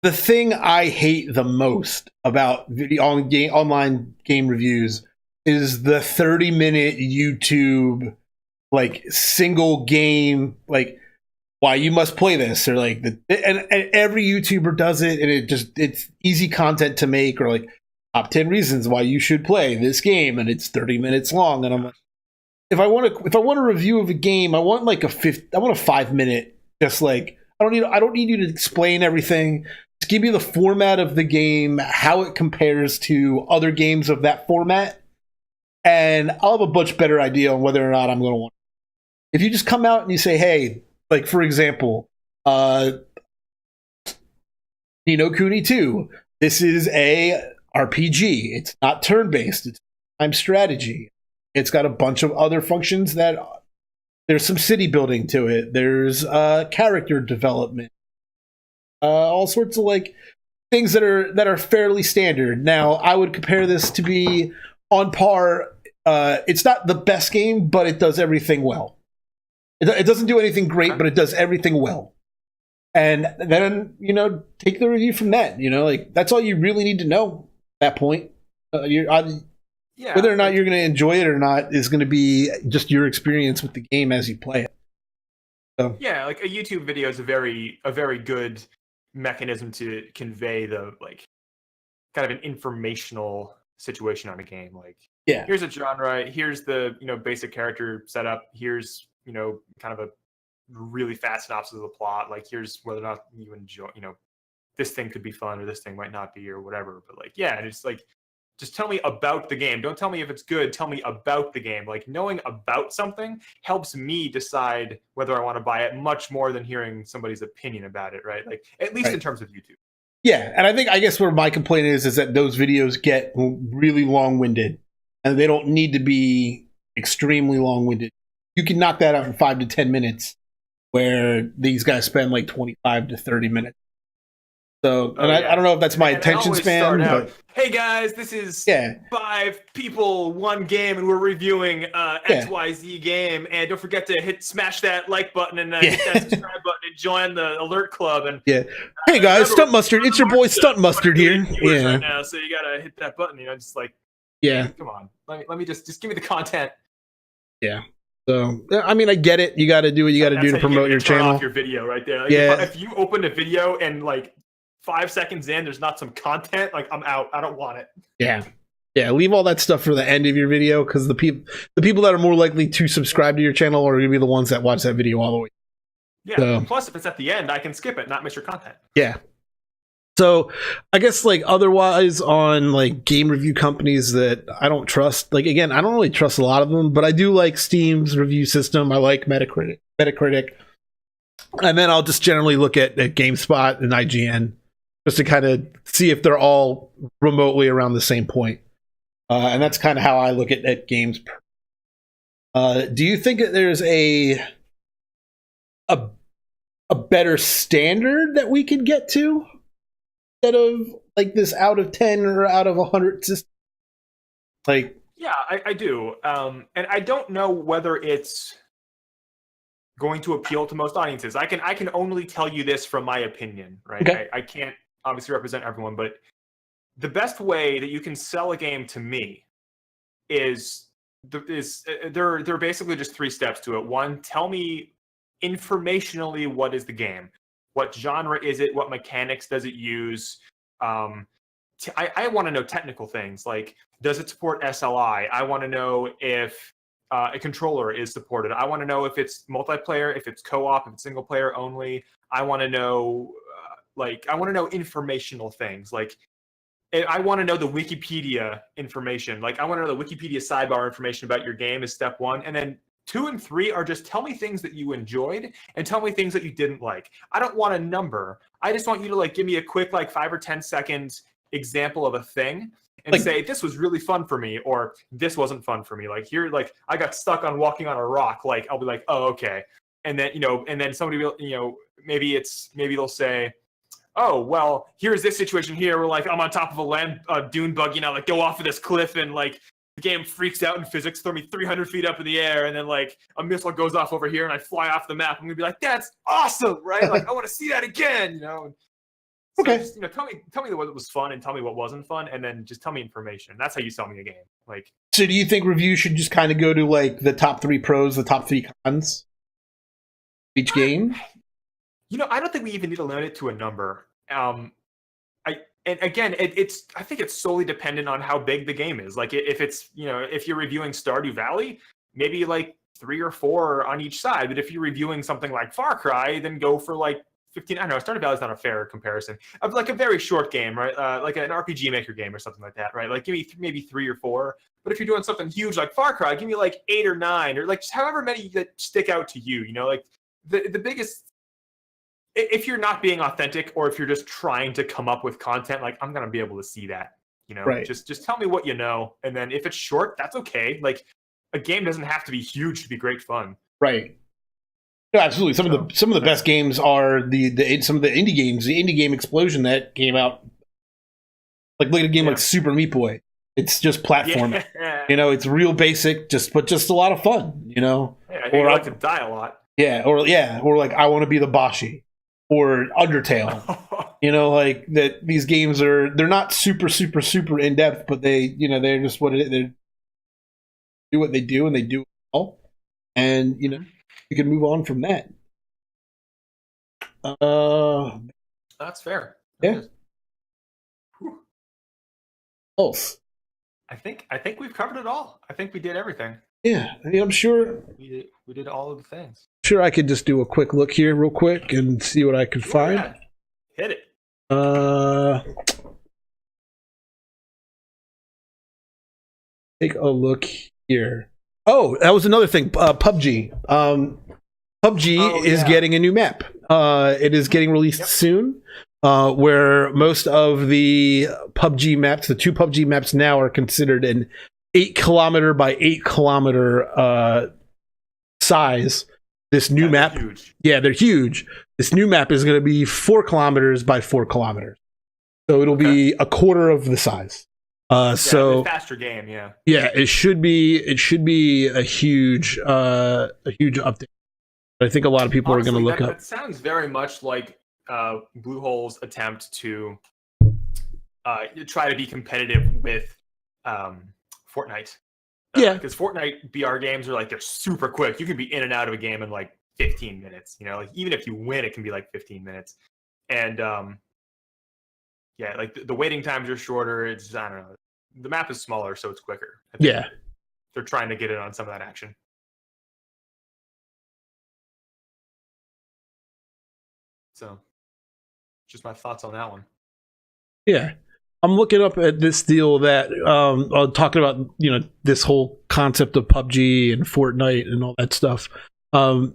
Speaker 1: The thing I hate the most about online game reviews is the 30-minute YouTube single game why you must play this, or and every YouTuber does it, and it's easy content to make, or top 10 reasons why you should play this game, and it's 30 minutes long. And I'm like, if I want a review of a game, I want a 5-minute, just I don't need you to explain everything. Just give me the format of the game, how it compares to other games of that format, and I'll have a much better idea on whether or not I'm going to want it. If you just come out and you say, hey, for example, Ni no Kuni 2, this is a RPG. It's not turn-based. It's time strategy. It's got a bunch of other functions that there's some city building to it. There's character development. All sorts of things that are fairly standard. Now, I would compare this to be on par. It's not the best game, but it does everything well. It doesn't do anything great, but it does everything well. And then, take the review from that. That's all you really need to know at that point. Whether or not you're going to enjoy it or not is going to be just your experience with the game as you play it.
Speaker 2: Yeah, like a YouTube video is a very good mechanism to convey the like kind of an informational situation on a game. Like,
Speaker 1: Yeah.
Speaker 2: here's a genre, here's the basic character setup, here's kind of a really fast synopsis of the plot. Like, here's whether or not you enjoy this thing could be fun or this thing might not be or whatever. But like, yeah, it's like, just tell me about the game. Don't tell me if it's good. Tell me about the game. Like, knowing about something helps me decide whether I want to buy it much more than hearing somebody's opinion about it, right? Like, at least in terms of YouTube.
Speaker 1: Yeah, and I guess where my complaint is that those videos get really long-winded, and they don't need to be extremely long-winded. You can knock that out in 5 to 10 minutes, where these guys spend like 25 to 30 minutes. So, and I don't know if that's my attention span. But,
Speaker 2: hey guys, this is 5 people, 1 game, and we're reviewing XYZ game. And don't forget to smash that like button and hit that subscribe button and join the alert club. And
Speaker 1: hey guys, Stunt Mustard, it's your boy Stunt Mustard here.
Speaker 2: Right now, so you gotta hit that button. Just like come on, let me just give me the content.
Speaker 1: Yeah. So, I mean, I get it. You got to do what you got to do to promote your channel.
Speaker 2: Off your video right there. Like, if you open a video and like 5 seconds in, there's not some content, like, I'm out. I don't want it.
Speaker 1: Yeah. Leave all that stuff for the end of your video, because the people that are more likely to subscribe to your channel are going to be the ones that watch that video all the way.
Speaker 2: Yeah. So, plus, if it's at the end, I can skip it, not miss your content.
Speaker 1: Yeah. So I guess like otherwise on like game review companies that I don't trust, like again, I don't really trust a lot of them, but I do like Steam's review system. I like Metacritic. And then I'll just generally look at GameSpot and IGN just to kind of see if they're all remotely around the same point. And that's kind of how I look at games. Do you think that there's a better standard that we could get to? Instead of like this out of 10 or out of 100 system? Like,
Speaker 2: yeah, I do. And I don't know whether it's going to appeal to most audiences. I can only tell you this from my opinion, right?
Speaker 1: Okay.
Speaker 2: I can't obviously represent everyone, but the best way that you can sell a game to me is there are basically just 3 steps to it. 1, tell me informationally what is the game. What genre is it? What mechanics does it use? I want to know technical things, like, does it support SLI? I want to know if a controller is supported. I want to know if it's multiplayer, if it's co-op, if it's single player only. I want to know, informational things. Like, I want to know the Wikipedia information. Like, I want to know the Wikipedia sidebar information about your game is step 1. And then 2 and 3 are just tell me things that you enjoyed and tell me things that you didn't like. I don't want a number. I just want you to like give me a quick like 5 or 10 seconds example of a thing and like, say this was really fun for me or this wasn't fun for me. Like, here, like, I got stuck on walking on a rock. Like, I'll be like, oh, okay. And then and then somebody will, maybe they'll say, oh, well, here's this situation here where like I'm on top of a dune buggy and I like go off of this cliff and like the game freaks out in physics, throw me 300 feet up in the air, and then like a missile goes off over here and I fly off the map. I'm gonna be like, that's awesome, right? Like, I want to see that again, So
Speaker 1: okay.
Speaker 2: Just, tell me what was fun and tell me what wasn't fun, and then just tell me information. That's how you sell me a game. Like,
Speaker 1: so do you think reviews should just kind of go to like the top 3 pros, the top 3 cons each game?
Speaker 2: I don't think we even need to limit it to a number. And again, I think it's solely dependent on how big the game is. Like, if it's, if you're reviewing Stardew Valley, maybe like 3 or 4 on each side. But if you're reviewing something like Far Cry, then go for like 15. I don't know, Stardew Valley is not a fair comparison. Of like a very short game, right? Like an RPG Maker game or something like that, right? Like, give me maybe 3 or 4. But if you're doing something huge like Far Cry, give me like 8 or 9, or like just however many that stick out to you. Like the biggest. If you're not being authentic, or if you're just trying to come up with content, like, I'm gonna be able to see that.
Speaker 1: Right.
Speaker 2: Just tell me what you know, and then if it's short, that's okay. Like, a game doesn't have to be huge to be great fun.
Speaker 1: Right. No, absolutely. Some of the best games are some of the indie games. The indie game explosion that came out. Like, look at a game like Super Meat Boy. It's just platforming. Yeah. It's real basic, but just a lot of fun.
Speaker 2: Yeah, or I like to die a lot.
Speaker 1: Yeah, or like I Want to Be the Boshi. Or Undertale, like that. These games they're not super in depth, but they're just they do what they do, and they do it well. And you can move on from that.
Speaker 2: That's fair.
Speaker 1: Yeah.
Speaker 2: Whew.
Speaker 1: Else.
Speaker 2: I think we've covered it all. I think we did everything.
Speaker 1: Yeah, I mean, I'm sure
Speaker 2: We did all of the things.
Speaker 1: I could just do a quick look here real quick and see what I could find.
Speaker 2: Yeah. Hit it.
Speaker 1: Take a look here. Oh, that was another thing. PUBG. PUBG is getting a new map. It is getting released soon. Where most of the PUBG maps, the 2 PUBG maps now, are considered an 8-kilometer by 8-kilometer size. This new map, they're huge. This new map is going to be 4 kilometers by 4 kilometers, so it'll be a quarter of the size. So
Speaker 2: faster game, yeah.
Speaker 1: It should be a huge update. I think a lot of people are going to look up.
Speaker 2: That sounds very much like Bluehole's attempt to try to be competitive with Fortnite. Because Fortnite BR games are like, they're super quick. You can be in and out of a game in like 15 minutes. You know, like even if you win, it can be like 15 minutes. And like the waiting times are shorter. It's, I don't know. The map is smaller, so it's quicker.
Speaker 1: Yeah.
Speaker 2: They're trying to get in on some of that action. So, just my thoughts on that one.
Speaker 1: Yeah. I'm looking up at this deal that talking about, this whole concept of PUBG and Fortnite and all that stuff. The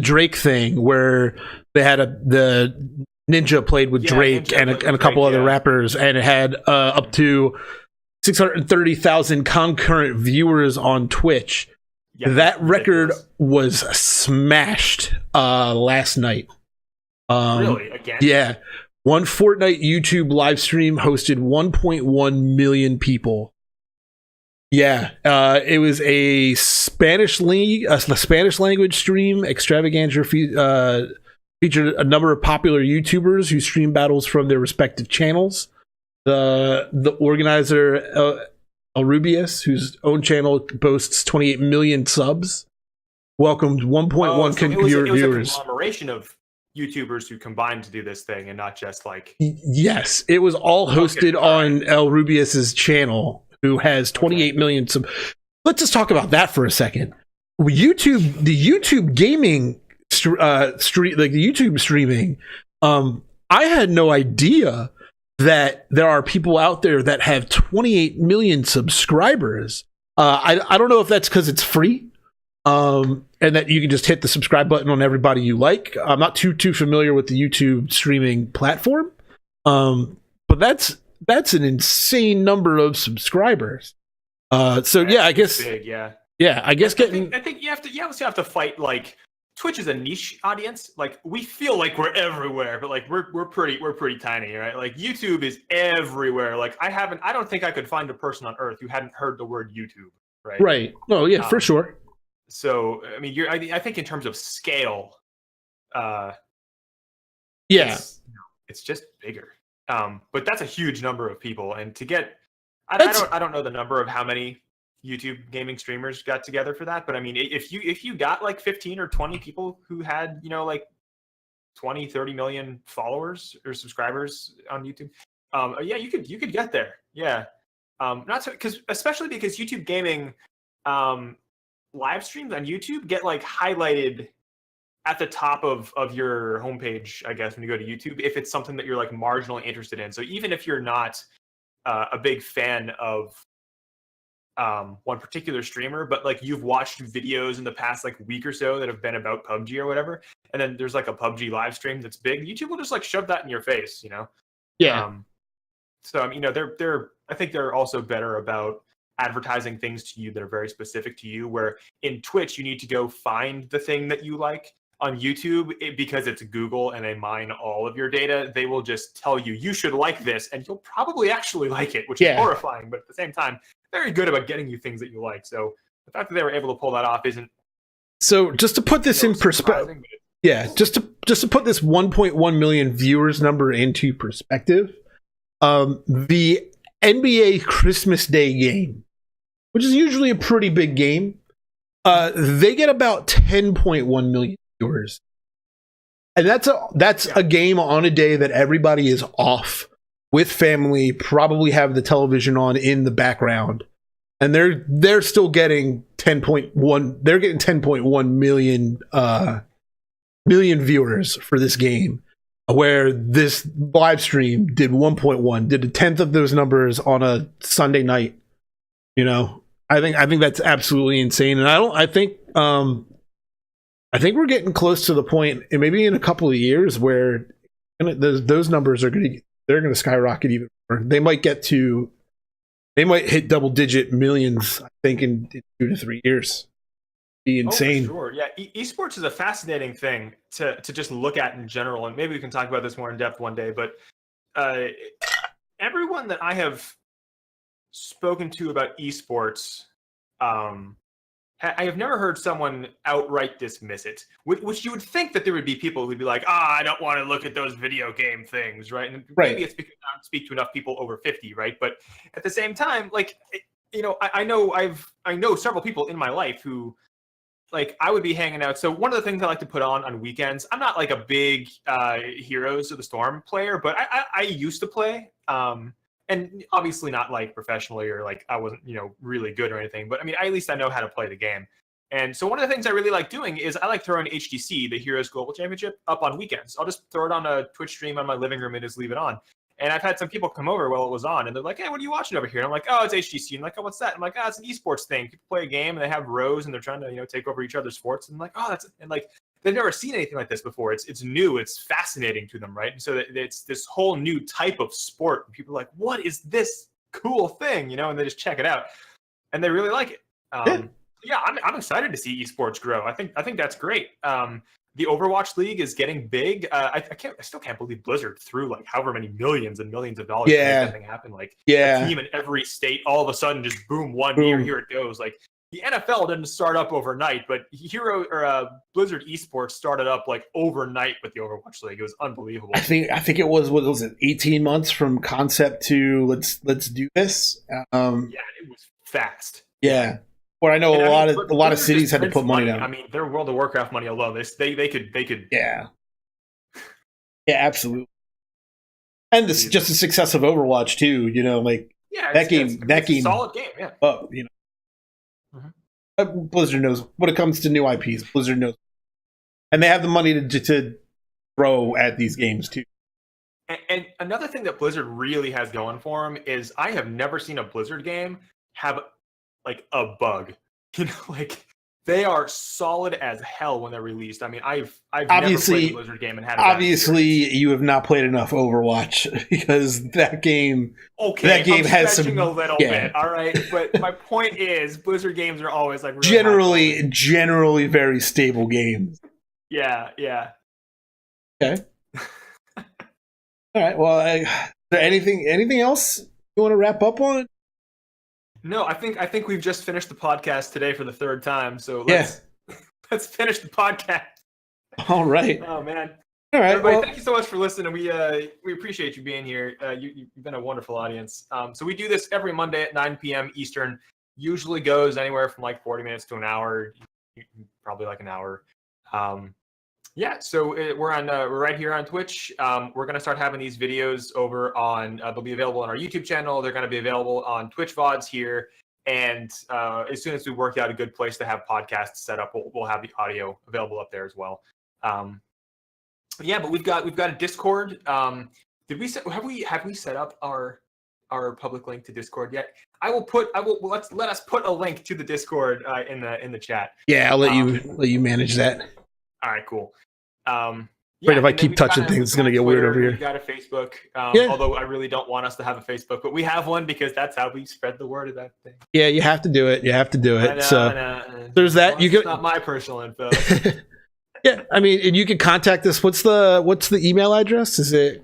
Speaker 1: Drake thing where they had the Ninja played with Drake and a couple other rappers, and it had up to 630,000 concurrent viewers on Twitch. Yeah, that record was smashed last night.
Speaker 2: Really? Again?
Speaker 1: Yeah. One Fortnite YouTube live stream hosted 1.1 million people. Yeah, it was a Spanish language stream. Extravaganza featured a number of popular YouTubers who stream battles from their respective channels. The organizer, El Rubius, whose own channel boasts 28 million subs, welcomed 1.1 viewers.
Speaker 2: It was a conglomeration of YouTubers who combined to do this thing, and not just like...
Speaker 1: Yes, it was all hosted on El Rubius's channel, who has 28 million subs. Let's just talk about that for a second. The YouTube gaming the YouTube streaming, I had no idea that there are people out there that have 28 million subscribers. I don't know if that's because it's free, and that you can just hit the subscribe button on everybody you like. I'm not too familiar with the YouTube streaming platform, but that's an insane number of subscribers. I guess
Speaker 2: big, yeah.
Speaker 1: I guess
Speaker 2: I think you also have to fight, like, Twitch is a niche audience. Like, we feel like we're everywhere, but like we're pretty tiny, right? Like, YouTube is everywhere. Like, I don't think I could find a person on earth who hadn't heard the word YouTube, right?
Speaker 1: Right. Oh yeah, for sure.
Speaker 2: So I mean, I think in terms of scale, it's just bigger. But that's a huge number of people, and to get, I don't know the number of how many YouTube gaming streamers got together for that, but I mean, if you got like 15 or 20 people who had, like 20-30 million followers or subscribers on YouTube, you could get there. Yeah. Especially because YouTube gaming live streams on YouTube get like highlighted at the top of your homepage, I guess, when you go to YouTube, if it's something that you're like marginally interested in. So even if you're not a big fan of one particular streamer, but like you've watched videos in the past like week or so that have been about PUBG or whatever, and then there's like a PUBG live stream that's big, YouTube will just like shove that in your face,
Speaker 1: Yeah.
Speaker 2: So I mean, I think they're also better about advertising things to you that are very specific to you, where in Twitch you need to go find the thing that you like. On YouTube, because it's Google and they mine all of your data, they will just tell you should like this, and you'll probably actually like it, which is horrifying, but at the same time, very good about getting you things that you like. So the fact that they were able to pull that off isn't...
Speaker 1: So just to put this in perspective, just to put this 1.1 million viewers number into perspective, the NBA Christmas Day game, which is usually a pretty big game, they get about 10.1 million viewers. And that's a game on a day that everybody is off with family, probably have the television on in the background, and they're still getting 10.1. They're getting 10.1 million viewers for this game, where this live stream did 1.1, did a tenth of those numbers on a Sunday night. You know, I think that's absolutely insane, and I think we're getting close to the point, and maybe in a couple of years, where those numbers are going to skyrocket even more. They might hit double-digit millions, I think, in 2 to 3 years. Be insane.
Speaker 2: Oh, for sure. Yeah, esports is a fascinating thing to just look at in general, and maybe we can talk about this more in depth one day. But everyone that I have spoken to about esports, I have never heard someone outright dismiss it. Which you would think that there would be people who'd be like, I don't want to look at those video game things, right? And maybe it's because I don't speak to enough people over 50, right? But at the same time, like, you know, I know several people in my life who, like, I would be hanging out. So one of the things I like to put on weekends, I'm not like a big Heroes of the Storm player, but I used to play. And obviously not like professionally, or like I wasn't, you know, really good or anything. But I mean, at least I know how to play the game. And so one of the things I really like doing is I like throwing HGC, the Heroes Global Championship, up on weekends. I'll just throw it on a Twitch stream on my living room and just leave it on. And I've had some people come over while it was on, and they're like, hey, what are you watching over here? And I'm like, oh, it's HGC. And I'm like, oh, what's that? I'm like, oh, it's an esports thing. People play a game and they have rows and they're trying to, you know, take over each other's sports. And I'm like, oh, that's, and like, they've never seen anything like this before. It's new. It's fascinating to them, right? And so it's this whole new type of sport. And people are like, what is this cool thing? You know, and they just check it out, and they really like it. Yeah, I'm excited to see esports grow. I think that's great. The Overwatch League is getting big. I still can't believe Blizzard threw like however many millions and millions of dollars to make that thing happen. Like, a team in every state, all of a sudden, just boom, one year, here it goes. Like, the NFL didn't start up overnight, but Blizzard Esports started up like overnight with the Overwatch League. It was unbelievable.
Speaker 1: I think it was, what was it, 18 months from concept to let's do this.
Speaker 2: Yeah, it was fast.
Speaker 1: Yeah. Well, I know a lot of cities had to put money down.
Speaker 2: I mean, their World of Warcraft money alone, they could.
Speaker 1: Yeah. Yeah, absolutely. And this just the success of Overwatch too. You know, like that game,
Speaker 2: solid game. Yeah.
Speaker 1: You know. Blizzard knows when it comes to new IPs. Blizzard knows, and they have the money to throw at these games too.
Speaker 2: And another thing that Blizzard really has going for them is I have never seen a Blizzard game have like a bug. You know, like, they are solid as hell when they're released. I mean, I've never played a Blizzard game and had.
Speaker 1: Obviously, you have not played enough Overwatch, because that game.
Speaker 2: Okay,
Speaker 1: that game has
Speaker 2: some a little bit. All right, but my point is, Blizzard games are always like
Speaker 1: really generally very stable games.
Speaker 2: Yeah.
Speaker 1: Okay. All right. Well, is there anything else you want to wrap up on?
Speaker 2: No, I think we've just finished the podcast today for the third time. So let's finish the podcast.
Speaker 1: All right.
Speaker 2: Oh man.
Speaker 1: All right.
Speaker 2: Everybody, thank you so much for listening. We appreciate you being here. You've been a wonderful audience. So we do this every Monday at 9 p.m. Eastern. Usually goes anywhere from like 40 minutes to an hour. Probably like an hour. Yeah, so we're right here on Twitch. We're going to start having these videos over on, they'll be available on our YouTube channel. They're going to be available on Twitch VODs here. And as soon as we work out a good place to have podcasts set up, we'll have the audio available up there as well. But we've got a Discord. Have we set up our public link to Discord yet? Let us put a link to the Discord in the chat.
Speaker 1: Yeah, I'll let you manage that.
Speaker 2: All right, cool.
Speaker 1: If I keep touching things, it's going to get weird over here.
Speaker 2: We've got a Facebook, although I really don't want us to have a Facebook, but we have one because that's how we spread the word of that thing.
Speaker 1: Yeah, you have to do it. So there's that.
Speaker 2: It's not my personal info.
Speaker 1: Yeah, I mean, and you can contact us. What's the email address? Is it?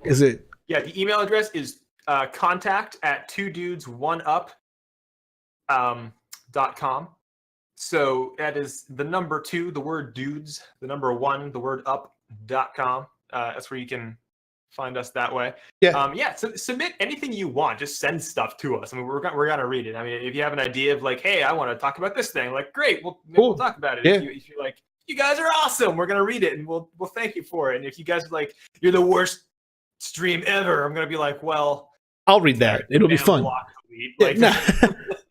Speaker 2: Yeah, the email address is contact@2dudes1up.com. So that is the number 2, the word dudes, the number 1, the word up.com. That's where you can find us that way.
Speaker 1: Yeah.
Speaker 2: So submit anything you want. Just send stuff to us. I mean, we're gonna read it. I mean, if you have an idea of like, hey, I want to talk about this thing, like, great, we'll talk about it.
Speaker 1: Yeah.
Speaker 2: If you like, you guys are awesome. We're gonna read it and we'll thank you for it. And if you guys are like, you're the worst stream ever, I'm gonna be like, well,
Speaker 1: I'll read that. It'll be fun.
Speaker 2: Like,
Speaker 1: No,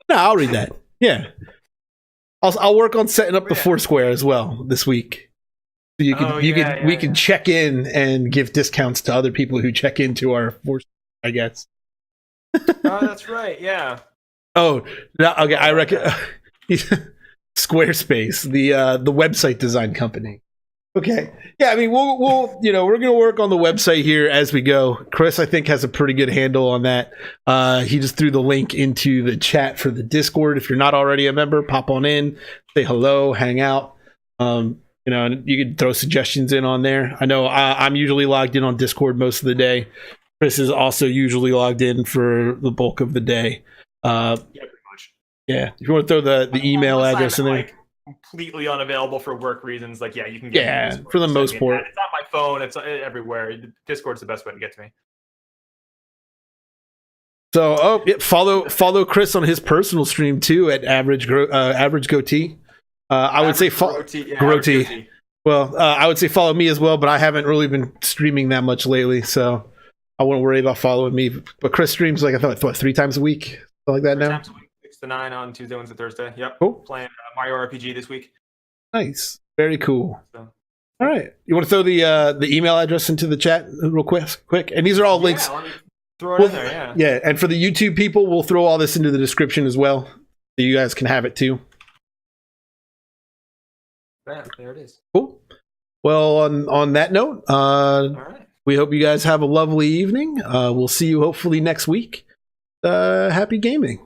Speaker 1: I'll read that. Yeah, I'll work on setting up the Foursquare as well this week. So we can check in and give discounts to other people who check into our Foursquare, I guess.
Speaker 2: Oh, that's right. Yeah.
Speaker 1: Oh, no, okay. I reckon Squarespace, the website design company. Okay. Yeah, I mean, we'll we're gonna work on the website here as we go. Chris, I think, has a pretty good handle on that. He just threw the link into the chat for the Discord. If you're not already a member, pop on in, say hello, hang out. And you can throw suggestions in on there. I know I'm usually logged in on Discord most of the day. Chris is also usually logged in for the bulk of the day.
Speaker 2: Yeah, pretty much.
Speaker 1: Yeah, if you want to throw the email address in there.
Speaker 2: Like, completely unavailable for work reasons. Like, yeah, you can get
Speaker 1: Yeah,
Speaker 2: Discord.
Speaker 1: for the most part.
Speaker 2: It's on my phone. It's everywhere. Discord's the best way to get to me.
Speaker 1: So, follow Chris on his personal stream too at average goatee. I would say Grotee. Well, I would say follow me as well, but I haven't really been streaming that much lately, so I wouldn't worry about following me. But Chris streams like I thought 3 times a week, something like that
Speaker 2: 3
Speaker 1: now.
Speaker 2: times a week, 6 to 9 on Tuesday, Wednesday, Thursday. Yep.
Speaker 1: Cool.
Speaker 2: Playing Mario RPG this week.
Speaker 1: Nice, very cool.
Speaker 2: So.
Speaker 1: All right, you want to throw the email address into the chat real quick? And these are all links.
Speaker 2: Let me throw it in there. Yeah.
Speaker 1: Yeah, and for the YouTube people, we'll throw all this into the description as well, so you guys can have it too.
Speaker 2: Bam, there it is.
Speaker 1: Cool. Well, on that note,
Speaker 2: All right.
Speaker 1: we hope you guys have a lovely evening. We'll see you hopefully next week. Happy gaming.